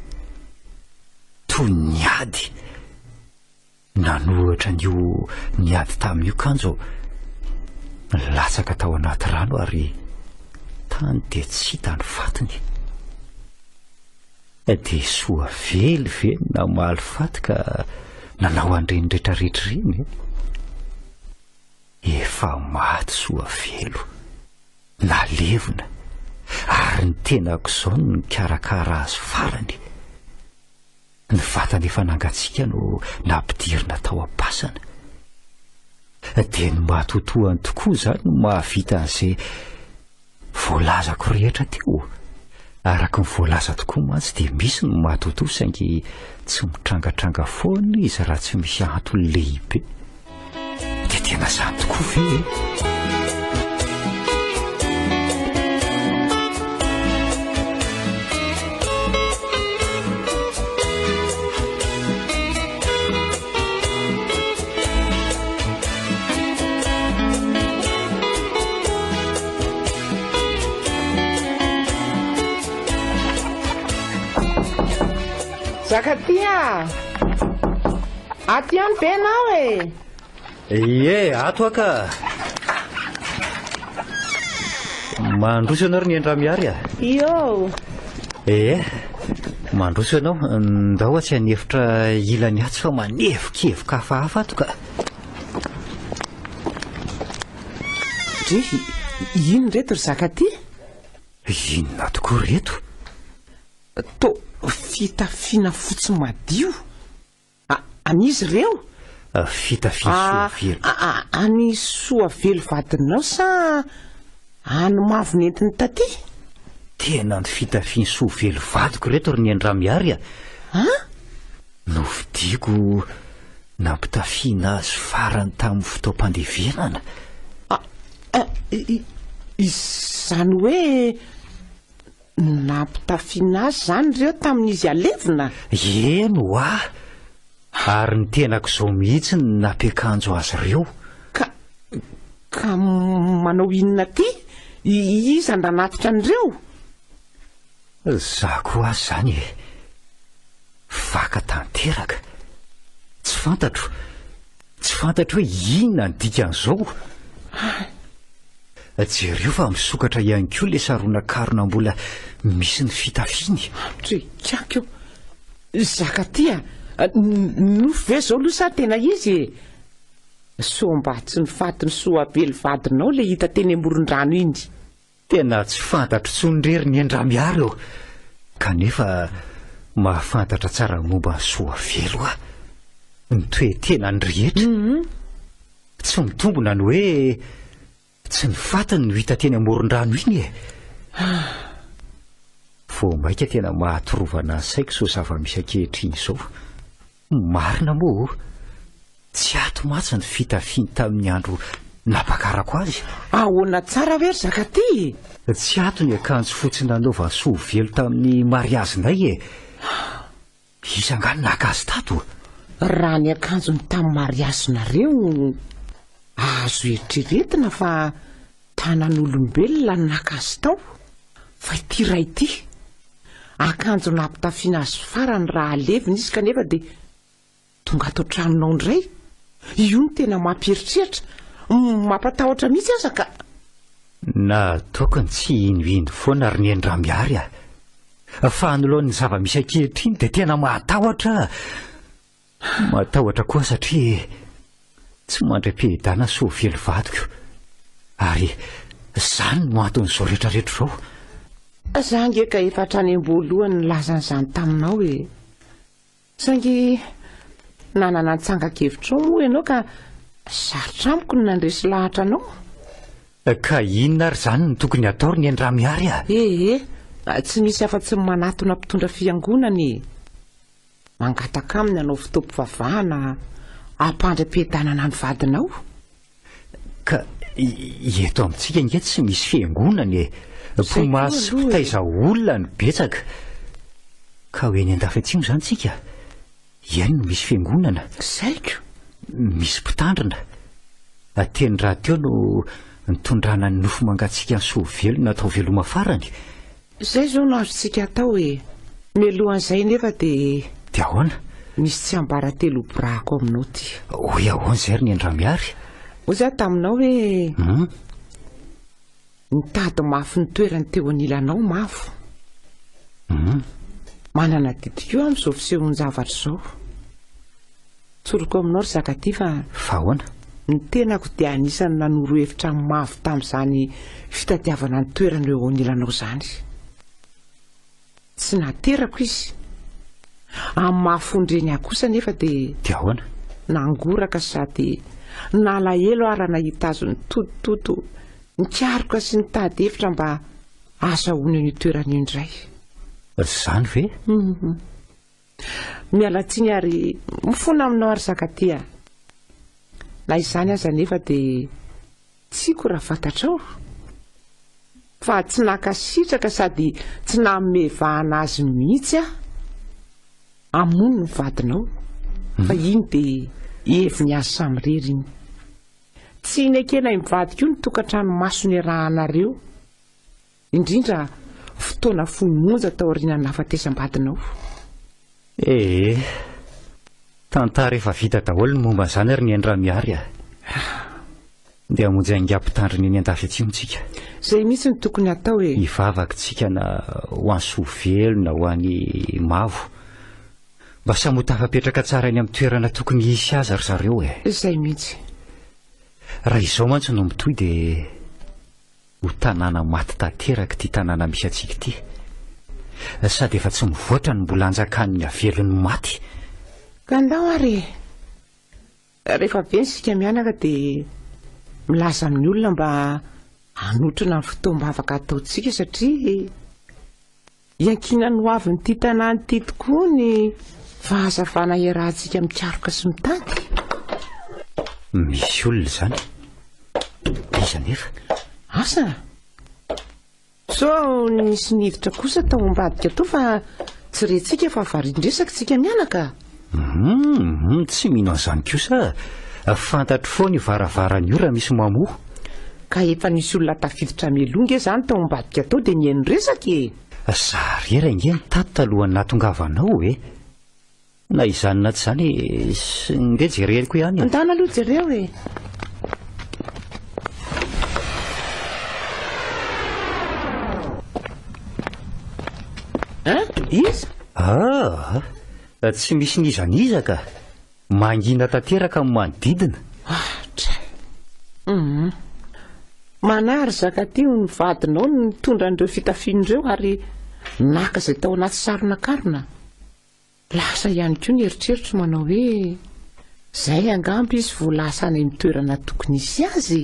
toy niady nanohatra n'io niady tamin'io kanjo latsaka tao anaty rano ary tany dia tsy hita ny fatiny dia soa vely ve namaly faty ka nanao andreny rehetrarehetra reny efa maty soa velo nalevona ary ny tenako izao ny karakara azy farany ny vatany efa nangatsiaka no nampidirina tao am-pasana dia ny mahatotohany tokoa izany no mahavita an'izay voalazako rehetra teo araka ny voalaza tokoa mantsy dia misy no mahatotoa saingy tsy mitrangatranga foana izy raha tsy misy antony lehibe dia tena zany tokoa ve Zakatia aty any be anao ato aka mandroso ianao ry ny endra miary io mandroso ianao ndao tsy hanefitra ilany atsy fa manevokevoka hafahafa ato ka dre ino reto ry Zakatia inona tokoa reto to fitafiana fotsy madio an'izy ireo fitafiana soavelo any soavelo vadinao sa any mavo nentiny taty tena ny fitafiana soavelo vadiko reto ry ny endra miary novidiako nampitafiana azy farany tamin'ny fotoam-pandevenana izany hoe nampitafiana azy zany ireo tamin'izy alevina eno ary ny tenako izao mihitsy ny nampiakanjo azy ireo ka manao inona ty iza ndanatitra an'ireo za koa azy zany vaka tanteraka tsy fantatro hoe inona ny dikan'izao jereo fa misokatra ihany koa le sarona karona mbola misy ny fitafiny. Trikako zakatia nofo ve zao aloha sa tena izy so mba tsy nifatiny soabely vadinao le hita teny amoron-drano iny. Tena tsy fantatro tsonrery ny andramiary eo kanefa mahafantatra tsara momba ny soavelo a ny toe-tena ny rehetra. Tsy mitombona ny hoe tsy nifatiny no hita teny amoron-drano iny e. Vo maika tena mahatorovana saiko so zava-misy ankehitriny izao. Marina moa tsy ato matsy ny fitafiny tamin'ny andro napakarako azy. Ahoana tsara ve ry zakaty? Tsy ato ny akanjo fotsy nanaova soavelo tamin'ny mariazinay e. Izy angano naka azy tato. Raha ny akanjony tamin'ny mariazinareo azo eritreretina fa tanan'olombelona naka azy tao. Fa ity ray ity akanjo nampitafiana azy farany raha alevina izy kanefa dia tonga ato tranonao indray. Io ny tena mampieritreritra mampatahotra mihitsy aza ka. Na tokony tsy inoino foana ary ny andramiary a fa anoloan'ny zava-misy ankehitriny dia tena mahatahotra. Matahotra koa satria tsy mandram-pehedana soavelo vadiko ary zany no anton'izao rehetrarehetra izao. Zange ka efa hatrany am-boalohany nilazan'izany taminao e. Saingy nanana nitsangakevitra moa ianao ka sarotra amiko ny nandresy lahatra anao. Ka inona ary zany no tokony ataory ny andramiary a? Tsy misy afa-tsy manatona mpitondra fiangonany. Mangataka aminy anao fotoam-pivavahana ampandram-pehdanana ny vadinao. Ka eto amintsika nge tsy misy fiangonany e. Pomasy pitaiza olona ny betsaka. Ka hoe ny andafatsimo zany tsika eny no misy fiangonana. Saiko misy mpitandrina ateny raha teo no nitondrana ny nofo mangatsika ny soavelo natao veloma farany. Zay zao no azontsika atao e. Mialohan'izay nefa dia ahoana? Misy tsy ambara telo brako aminao ty. Hoe ahoana zay ry ny andramiary? Oza taminao hoe nitady mafy ny toerany teo anilanao mafo. Manana didiko eo amin'izao fisehoan-javatra izao. Tsoroko aminao ry zakaty fa ahoana? Ny tenako dia anisany nanoro hevitra mafy tamin'izany fitadiavana ny toerana eo anilanao zany. Tsy naterako izy. Amin'ny mahafondreny akosa nefa dia ahoana? Nangoraka sady nalahelo ary nahita azy ny totototo nikaroka sy nitady hevitra mba azahoany ny toerana indray. Zany ve? Mialatsiny ary mifona aminao ary zakatia. Na izany aza nefa dia tsiko raha fantatrao. Fa tsy nakasitraka sady tsy namevahana azy mihitsy amono ny vadinao. Fa iny dia heviny azy samy rery iny. Tsy inekena mivadika io ny tokantrano masony rahanareo. Indrindra fotoana fomonja tao aoriana nafatesam-badinao. Tantara efa vita daholo ny momba izany ary ny andramiary a. Dia hamonjy angam-pitandriny ny andafatsimo tsika. Zay mihitsy ny tokony atao e. Hivavakintsika na ho an'ny soavelo na ho an'ny mavo. Mba samy ho tafapetraka tsara any amin'ny toerana tokony hisy azy ry zareo e. Zay mihitsy. Raha izao mantsy no mitoy dia ho tanàna Maty.Tantara ity tanàna misy antsika ity. Sady efa tsy mivoatra ny mbola anjakan'ny avelon'ny maty. Ka ndao ary rehefa be sika mianaka dia milaza amin'ny olona mba hanotrona ny fotoam-bavaka ataontsika satria iankina no avy ny ity tanàna ity tokoa ny fahazavana iarahantsika mikaroka sy mitady. Misy olona zany. Iza nefa? Asa? So nisy niditra kosa tao ambadika to fa tsy rentsika fa varindresaka tsika mianaka. Tsy mino an'izany kosa. Fantatro foana io varavarana io raha misy mamoa. Ka efa nisy olona tafiditra melonga zany tao ambadika tao dia ny resaka e. Zarera inge nitady talohany nahatongavanao e. Na izany na tsy zany nde jereo. jereko ihany. Andana aloha jereo e. Iza? Tsy misy nizanizaka mangina tanteraka amin'ny manodidina. Manary zaka teo ny vadinao ny mitondra an'ireo fitafian'ireo ary naka izay tao anaty sarona-karona. Lasa ihany koa ny eritreritro manao hoe izay angamba izy vao lasa any amin'ny toerana tokony isy azy.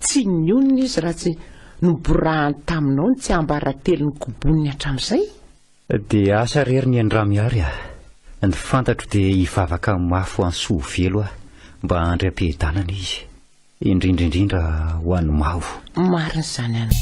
Tsy nionina izy raha tsy noborahany taminao ny tsy ambaratelo ny koboniny hatramin'izay. Dia asa rery ny andramihary ny fantatro dia hivavaka amin'ny mafy ho an'ny soavelo mba handray am-pihedanana izy, indrindraindrindra ho an'ny mavo. Marina izany any.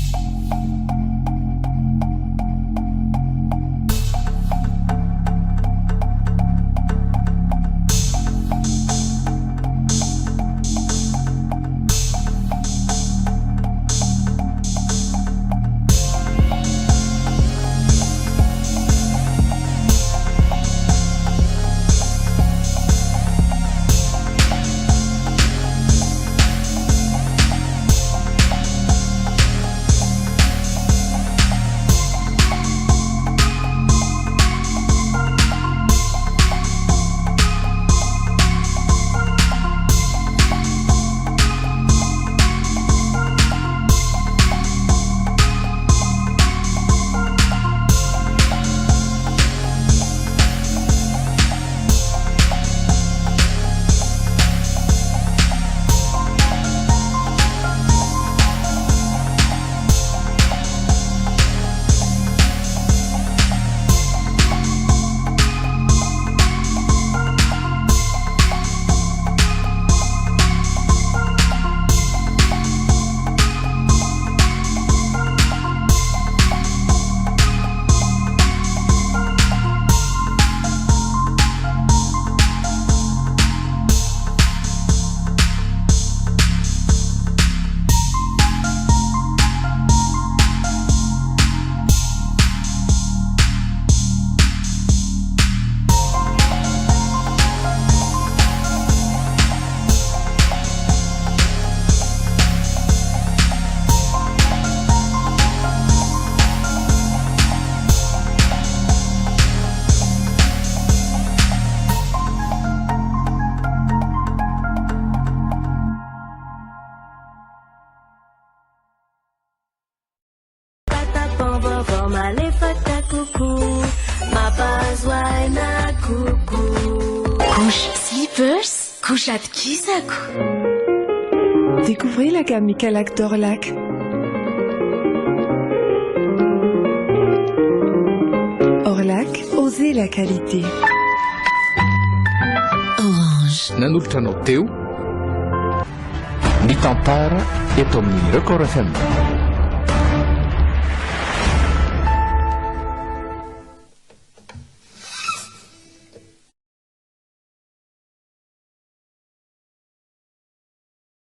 Couche slippers, couchette kisako. Découvrez la gamme Micalac d'Orlac. Orlac, osez la qualité. Orange. Nanolotra anao teo ny tantara eto amin'ny Record FM.